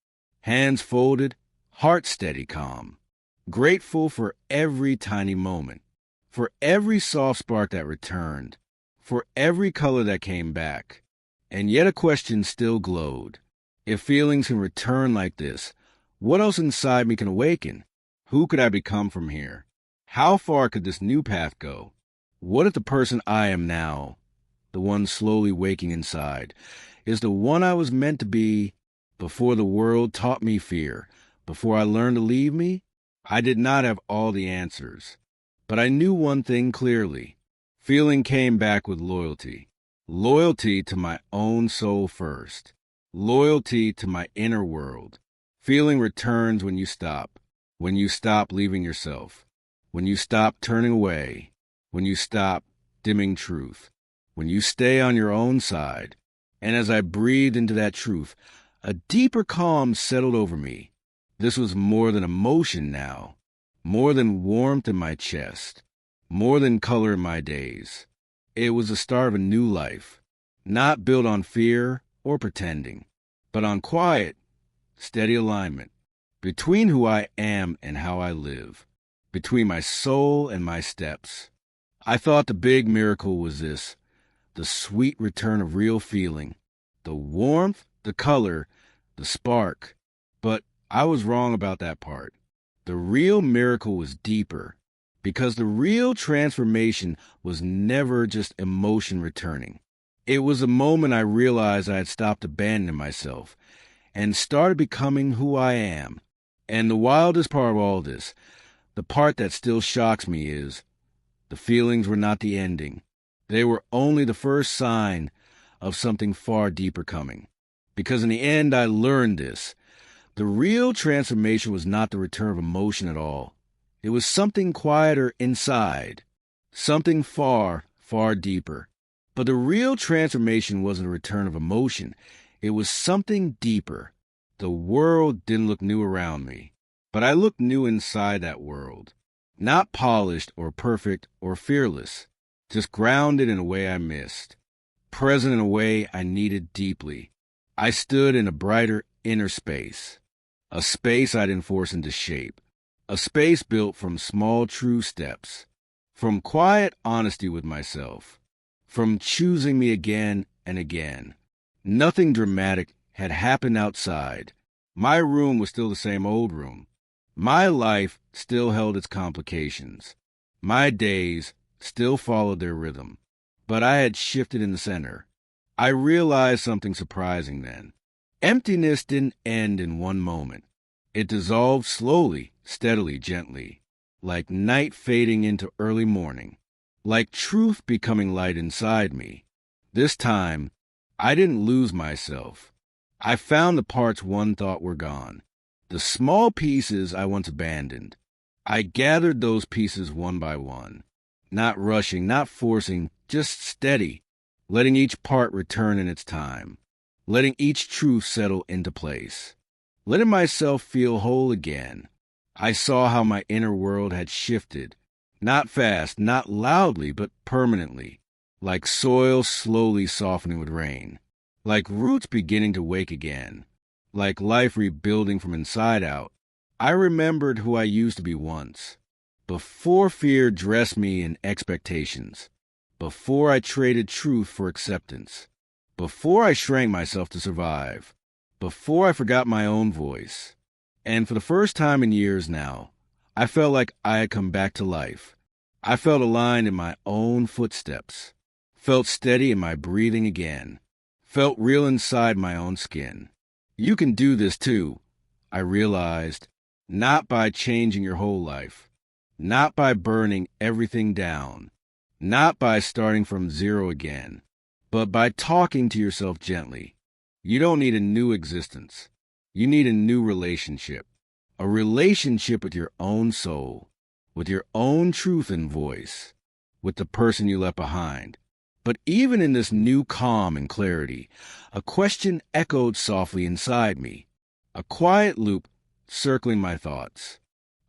hands folded, heart steady, calm, grateful for every tiny moment, for every soft spark that returned, for every color that came back. And yet a question still glowed. If feelings can return like this, what else inside me can awaken? Who could I become from here? How far could this new path go? What if the person I am now, the one slowly waking inside, is the one I was meant to be before the world taught me fear, before I learned to leave me? I did not have all the answers, but I knew one thing clearly. Feeling came back with loyalty. Loyalty to my own soul first. Loyalty to my inner world. Feeling returns when you stop leaving yourself, when you stop turning away, when you stop dimming truth, when you stay on your own side. And as I breathed into that truth, a deeper calm settled over me. This was more than emotion now, more than warmth in my chest, more than color in my days. It was the start of a new life, not built on fear or pretending, but on quiet, steady alignment between who I am and how I live, between my soul and my steps. I thought the big miracle was this, the sweet return of real feeling, the warmth, the color, the spark. But I was wrong about that part. The real miracle was deeper, because the real transformation was never just emotion returning. It was the moment I realized I had stopped abandoning myself and started becoming who I am. And the wildest part of all this, the part that still shocks me, is the feelings were not the ending. They were only the first sign of something far deeper coming. Because in the end, I learned this. The real transformation was not the return of emotion at all. It was something quieter inside, something far, far deeper. But the real transformation wasn't a return of emotion. It was something deeper. The world didn't look new around me, but I looked new inside that world. Not polished or perfect or fearless, just grounded in a way I missed, present in a way I needed deeply. I stood in a brighter inner space, a space I didn't force into shape, a space built from small true steps, from quiet honesty with myself, from choosing me again and again. Nothing dramatic had happened outside. My room was still the same old room. My life still held its complications. My days still followed their rhythm. But I had shifted in the center. I realized something surprising then. Emptiness didn't end in one moment. It dissolved slowly, steadily, gently, like night fading into early morning, like truth becoming light inside me. This time, I didn't lose myself. I found the parts one thought were gone, the small pieces I once abandoned. I gathered those pieces one by one, not rushing, not forcing, just steady, letting each part return in its time, letting each truth settle into place, letting myself feel whole again. I saw how my inner world had shifted, not fast, not loudly, but permanently, like soil slowly softening with rain, like roots beginning to wake again, like life rebuilding from inside out. I remembered who I used to be once, before fear dressed me in expectations, before I traded truth for acceptance, before I shrank myself to survive, before I forgot my own voice. And for the first time in years now, I felt like I had come back to life. I felt aligned in my own footsteps, felt steady in my breathing again, felt real inside my own skin. You can do this too, I realized, not by changing your whole life, not by burning everything down, not by starting from zero again, but by talking to yourself gently. You don't need a new existence. You need a new relationship, a relationship with your own soul, with your own truth and voice, with the person you left behind. But even in this new calm and clarity, a question echoed softly inside me, a quiet loop circling my thoughts,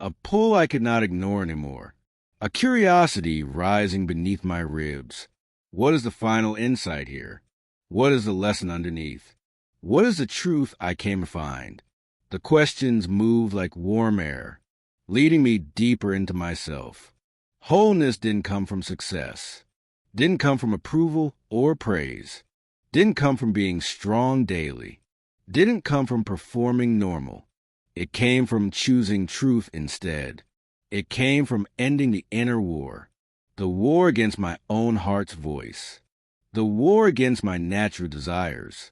a pull I could not ignore anymore, a curiosity rising beneath my ribs. What is the final insight here? What is the lesson underneath? What is the truth I came to find? The questions moved like warm air, leading me deeper into myself. Wholeness didn't come from success. Didn't come from approval or praise. Didn't come from being strong daily. Didn't come from performing normal. It came from choosing truth instead. It came from ending the inner war, the war against my own heart's voice, the war against my natural desires,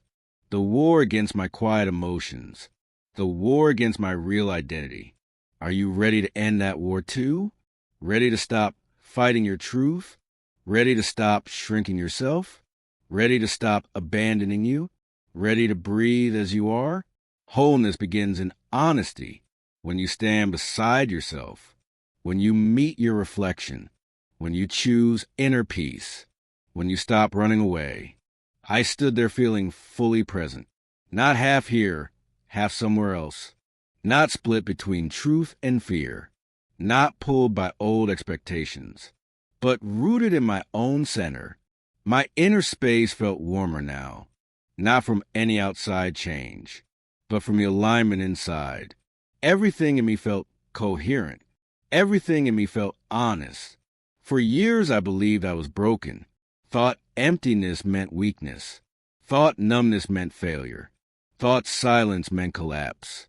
the war against my quiet emotions, the war against my real identity. Are you ready to end that war too? Ready to stop fighting your truth? Ready to stop shrinking yourself? Ready to stop abandoning you? Ready to breathe as you are? Wholeness begins in honesty, when you stand beside yourself, when you meet your reflection, when you choose inner peace, when you stop running away. I stood there feeling fully present, not half here, half somewhere else, not split between truth and fear, not pulled by old expectations, but rooted in my own center. My inner space felt warmer now, not from any outside change, but from the alignment inside. Everything in me felt coherent. Everything in me felt honest. For years I believed I was broken, thought emptiness meant weakness, thought numbness meant failure, thought silence meant collapse.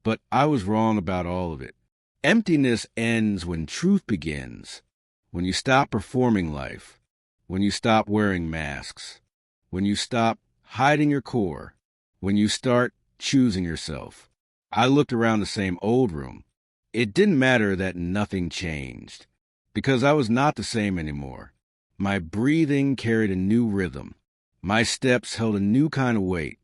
But I was wrong about all of it. Emptiness ends when truth begins, when you stop performing life, when you stop wearing masks, when you stop hiding your core, when you start choosing yourself. I looked around the same old room. It didn't matter that nothing changed, because I was not the same anymore. My breathing carried a new rhythm. My steps held a new kind of weight.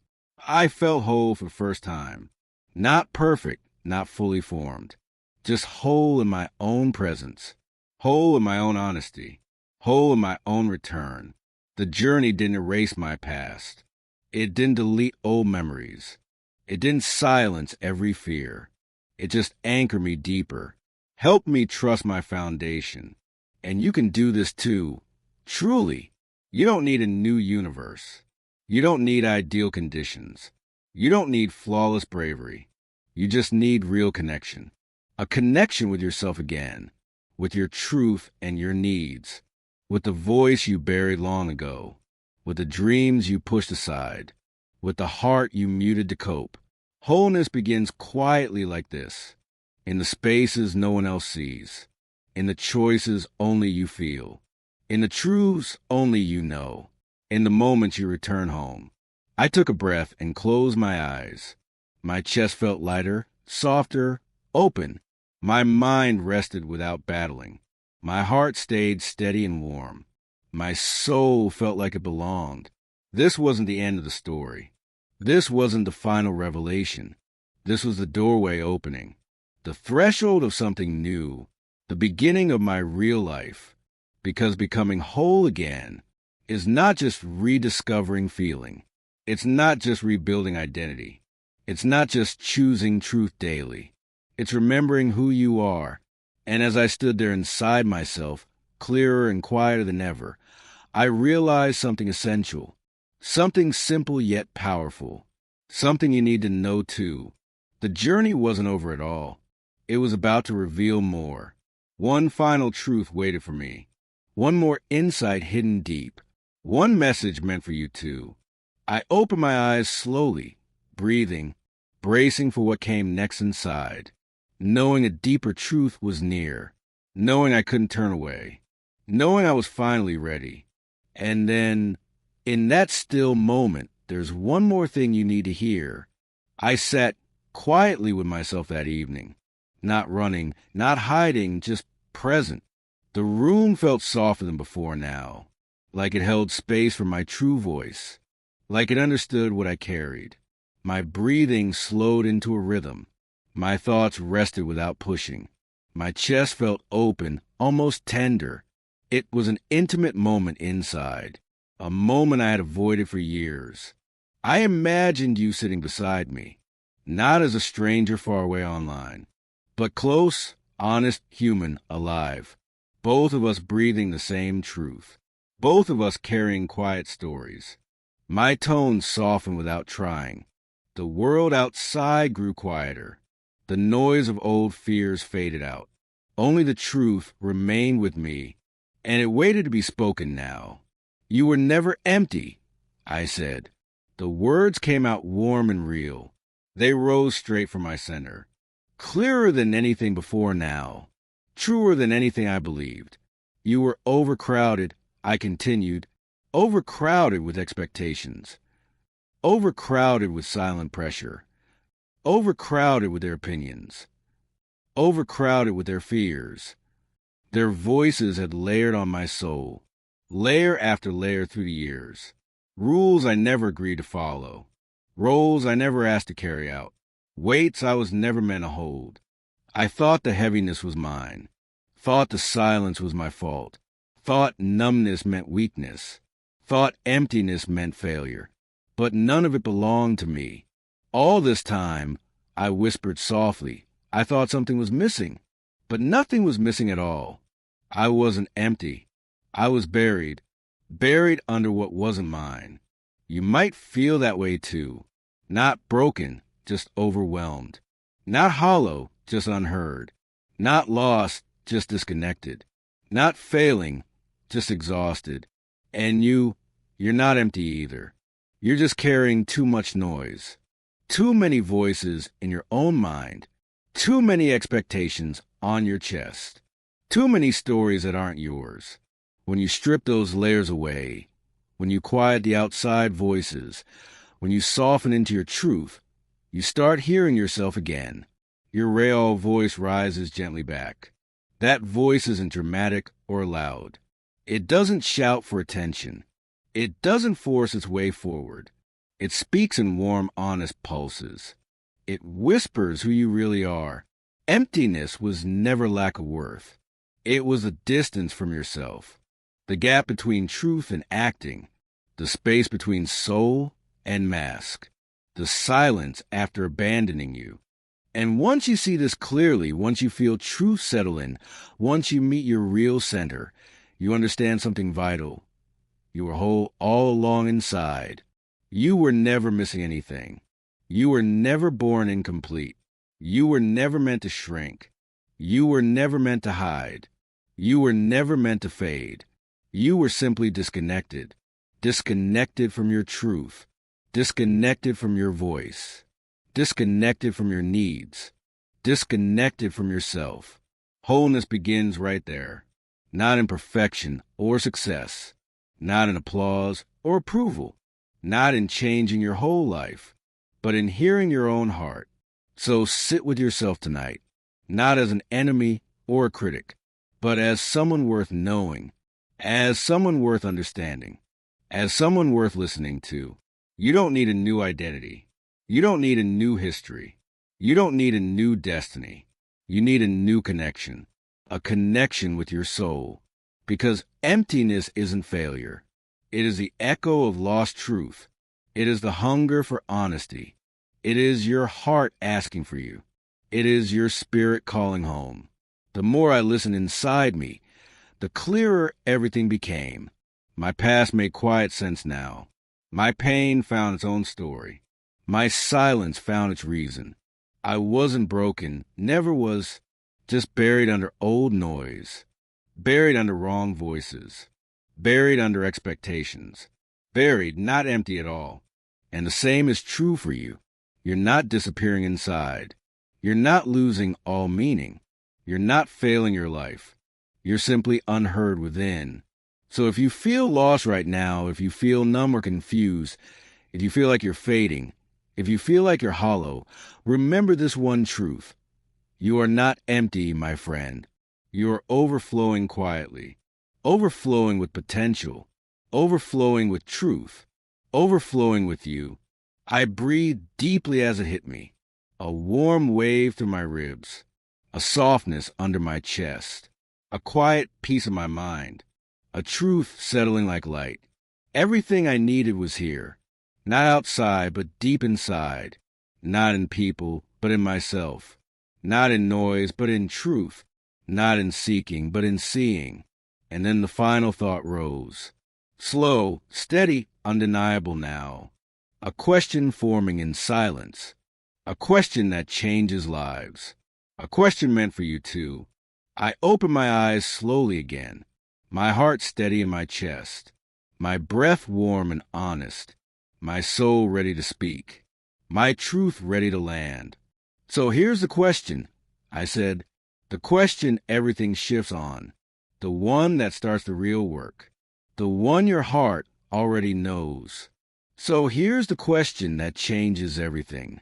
I felt whole for the first time. Not perfect, not fully formed. Just whole in my own presence. Whole in my own honesty. Whole in my own return. The journey didn't erase my past. It didn't delete old memories. It didn't silence every fear. It just anchored me deeper. Helped me trust my foundation. And you can do this too. Truly. You don't need a new universe. You don't need ideal conditions. You don't need flawless bravery. You just need real connection. A connection with yourself again. With your truth and your needs. With the voice you buried long ago. With the dreams you pushed aside. With the heart you muted to cope. Wholeness begins quietly like this. In the spaces no one else sees. In the choices only you feel. In the truths only you know. In the moments you return home. I took a breath and closed my eyes. My chest felt lighter, softer, open. My mind rested without battling. My heart stayed steady and warm. My soul felt like it belonged. This wasn't the end of the story. This wasn't the final revelation. This was the doorway opening. The threshold of something new. The beginning of my real life. Because becoming whole again is not just rediscovering feeling. It's not just rebuilding identity. It's not just choosing truth daily. It's remembering who you are. And as I stood there inside myself, clearer and quieter than ever, I realized something essential. Something simple yet powerful. Something you need to know too. The journey wasn't over at all. It was about to reveal more. One final truth waited for me. One more insight hidden deep. One message meant for you too. I opened my eyes slowly, breathing, bracing for what came next inside, knowing a deeper truth was near, knowing I couldn't turn away, knowing I was finally ready. And then, in that still moment, there's one more thing you need to hear. I sat quietly with myself that evening, not running, not hiding, just present. The room felt softer than before now, like it held space for my true voice, like it understood what I carried. My breathing slowed into a rhythm. My thoughts rested without pushing. My chest felt open, almost tender. It was an intimate moment inside, a moment I had avoided for years. I imagined you sitting beside me, not as a stranger far away online, but close, honest, human, alive. Both of us breathing the same truth. Both of us carrying quiet stories. My tone softened without trying. The world outside grew quieter. The noise of old fears faded out. Only the truth remained with me, and it waited to be spoken now. "You were never empty," I said. The words came out warm and real. They rose straight from my center. Clearer than anything before now. Truer than anything I believed. "You were overcrowded," I continued. "Overcrowded with expectations. Overcrowded with silent pressure. Overcrowded with their opinions. Overcrowded with their fears. Their voices had layered on my soul, layer after layer through the years. Rules I never agreed to follow. Roles I never asked to carry out. Weights I was never meant to hold. I thought the heaviness was mine. Thought the silence was my fault. Thought numbness meant weakness. Thought emptiness meant failure. But none of it belonged to me. All this time, I whispered softly, I thought something was missing. But nothing was missing at all. I wasn't empty. I was buried under what wasn't mine. You might feel that way too. Not broken, just overwhelmed. Not hollow, just unheard. Not lost, just disconnected. Not failing, just exhausted. And you're not empty either. You're just carrying too much noise. Too many voices in your own mind. Too many expectations on your chest. Too many stories that aren't yours. When you strip those layers away, when you quiet the outside voices, when you soften into your truth, you start hearing yourself again. Your real voice rises gently back. That voice isn't dramatic or loud. It doesn't shout for attention. It doesn't force its way forward. It speaks in warm, honest pulses. It whispers who you really are. Emptiness was never lack of worth. It was a distance from yourself. The gap between truth and acting. The space between soul and mask. The silence after abandoning you. And once you see this clearly, once you feel truth settle in, once you meet your real center, you understand something vital. You were whole all along inside. You were never missing anything. You were never born incomplete. You were never meant to shrink. You were never meant to hide. You were never meant to fade. You were simply disconnected. Disconnected from your truth. Disconnected from your voice. Disconnected from your needs. Disconnected from yourself. Wholeness begins right there. Not in perfection or success. Not in applause or approval. Not in changing your whole life, but in hearing your own heart. So sit with yourself tonight, not as an enemy or a critic, but as someone worth knowing, as someone worth understanding, as someone worth listening to. You don't need a new identity. You don't need a new history. You don't need a new destiny. You need a new connection, a connection with your soul, because emptiness isn't failure. It is the echo of lost truth. It is the hunger for honesty. It is your heart asking for you. It is your spirit calling home. The more I listened inside me, the clearer everything became. My past made quiet sense now. My pain found its own story. My silence found its reason. I wasn't broken, never was, just buried under old noise, buried under wrong voices. Buried under expectations. Buried, not empty at all. And the same is true for you. You're not disappearing inside. You're not losing all meaning. You're not failing your life. You're simply unheard within. So if you feel lost right now, if you feel numb or confused, if you feel like you're fading, if you feel like you're hollow, remember this one truth. You are not empty, my friend. You are overflowing quietly. Overflowing with potential, overflowing with truth, overflowing with you. I breathed deeply as it hit me, a warm wave through my ribs, a softness under my chest, a quiet peace of my mind, a truth settling like light. Everything I needed was here, not outside, but deep inside, not in people, but in myself, not in noise, but in truth, not in seeking, but in seeing. And then the final thought rose. Slow, steady, undeniable now. A question forming in silence. A question that changes lives. A question meant for you too. I opened my eyes slowly again. my heart steady in my chest, my breath warm and honest, my soul ready to speak, my truth ready to land. So here's the question, I said, the question everything shifts on, the one that starts the real work, the one your heart already knows. So here's the question that changes everything.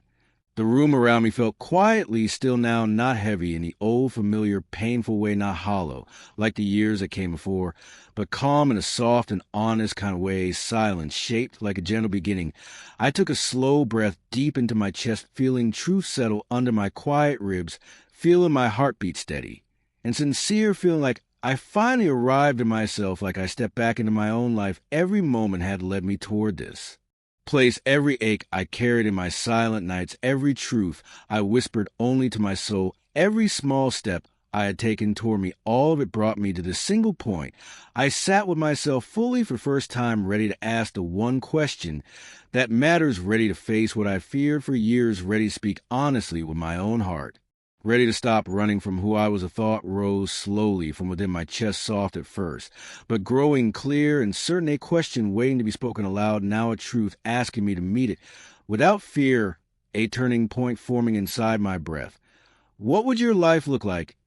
The room around me felt quietly still now, not heavy in the old familiar painful way, not hollow like the years that came before, but calm in a soft and honest kind of way, silent, shaped like a gentle beginning. I took a slow breath deep into my chest, feeling truth settle under my quiet ribs, feeling my heartbeat steady, and sincere, feeling like I finally arrived in myself, like I stepped back into my own life. Every moment had led me toward this place, every ache I carried in my silent nights, every truth I whispered only to my soul, every small step I had taken toward me, all of it brought me to this single point. I sat with myself fully for the first time, ready to ask the one question that matters, ready to face what I feared for years, ready to speak honestly with my own heart. Ready to stop running from who I was. A thought rose slowly from within my chest, soft at first, but growing clear and certain, a question waiting to be spoken aloud, now a truth asking me to meet it. Without fear, a turning point forming inside my breath. What would your life look like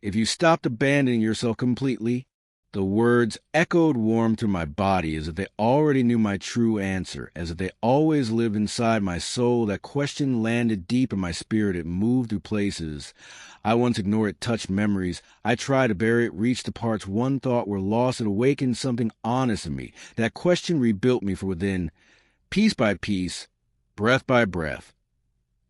if you stopped abandoning yourself completely? The words echoed warm through my body as if they already knew my true answer, as if they always lived inside my soul. That question landed deep in my spirit. It moved through places I once ignored. It touched memories I tried to bury. It reached the parts one thought were lost. It awakened something honest in me. That question rebuilt me from within, piece by piece, breath by breath.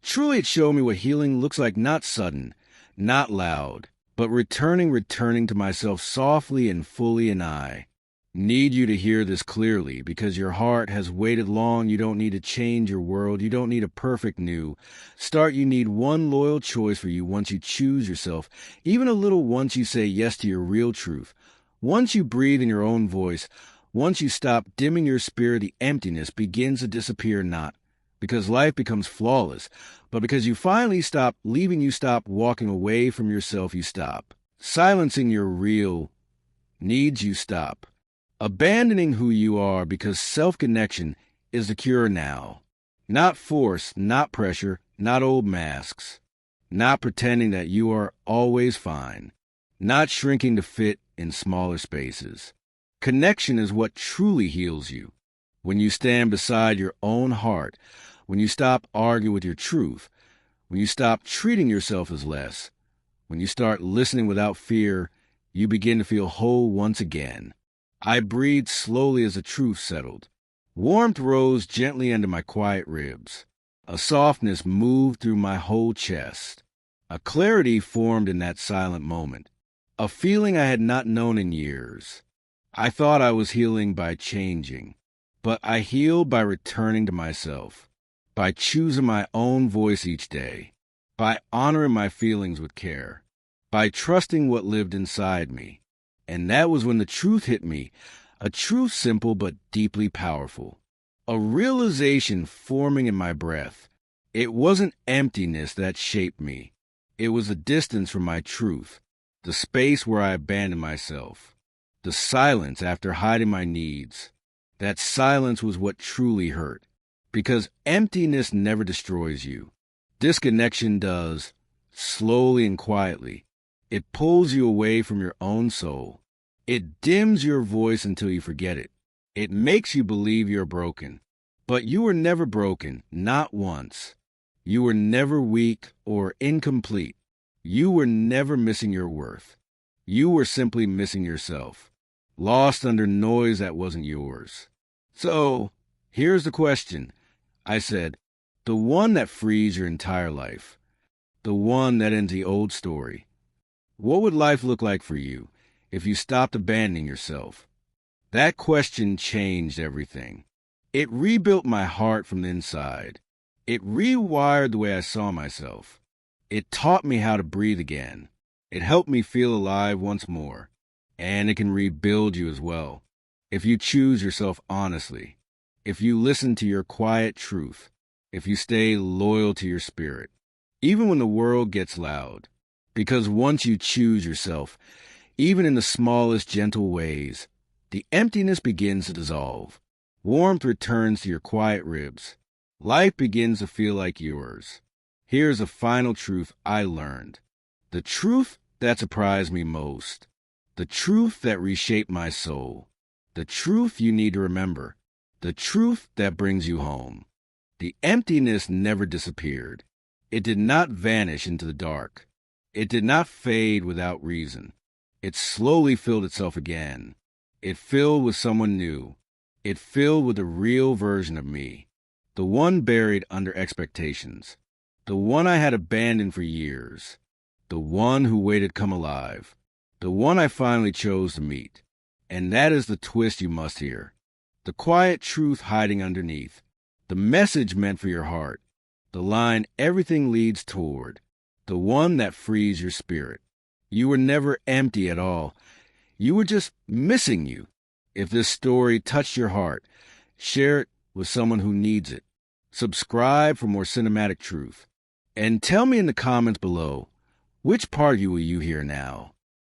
Truly it showed me what healing looks like, not sudden, not loud, but returning to myself softly and fully. And I need you to hear this clearly, because your heart has waited long. You don't need to change your world. You don't need a perfect new start. You need one loyal choice for you. Once you choose yourself, even a little, once you say yes to your real truth, once you breathe in your own voice, once you stop dimming your spirit, the emptiness begins to disappear, not because life becomes flawless, but because you finally stop leaving, you stop walking away from yourself, you stop silencing your real needs, you stop abandoning who you are, because self-connection is the cure now. Not force, not pressure, not old masks, not pretending that you are always fine, not shrinking to fit in smaller spaces. Connection is what truly heals you. When you stand beside your own heart, when you stop arguing with your truth, when you stop treating yourself as less, when you start listening without fear, you begin to feel whole once again. I breathed slowly as the truth settled. Warmth rose gently under my quiet ribs. A softness moved through my whole chest. A clarity formed in that silent moment. A feeling I had not known in years. I thought I was healing by changing, but I healed by returning to myself, by choosing my own voice each day, by honoring my feelings with care, by trusting what lived inside me. And that was when the truth hit me, a truth simple but deeply powerful, a realization forming in my breath. It wasn't emptiness that shaped me. It was the distance from my truth, the space where I abandoned myself, the silence after hiding my needs. That silence was what truly hurt, because emptiness never destroys you. Disconnection does, slowly and quietly. It pulls you away from your own soul. It dims your voice until you forget it. It makes you believe you're broken. But you were never broken, not once. You were never weak or incomplete. You were never missing your worth. You were simply missing yourself, lost under noise that wasn't yours. So, here's the question, I said, the one that frees your entire life, the one that ends the old story. What would life look like for you if you stopped abandoning yourself? That question changed everything. It rebuilt my heart from the inside. It rewired the way I saw myself. It taught me how to breathe again. It helped me feel alive once more. And it can rebuild you as well, if you choose yourself honestly, if you listen to your quiet truth, if you stay loyal to your spirit, even when the world gets loud. Because once you choose yourself, even in the smallest gentle ways. The emptiness begins to dissolve. Warmth returns to your quiet ribs. Life begins to feel like yours. Here's a final truth I learned. The truth that surprised me most. The truth that reshaped my soul. The truth you need to remember. The truth that brings you home. The emptiness never disappeared. It did not vanish into the dark. It did not fade without reason. It slowly filled itself again. It filled with someone new. It filled with a real version of me. The one buried under expectations. The one I had abandoned for years. The one who waited to come alive. The one I finally chose to meet. And that is the twist you must hear. The quiet truth hiding underneath. The message meant for your heart. The line everything leads toward. The one that frees your spirit. You were never empty at all. You were just missing you. If this story touched your heart, share it with someone who needs it. Subscribe for more cinematic truth. And tell me in the comments below, which part will you hear now?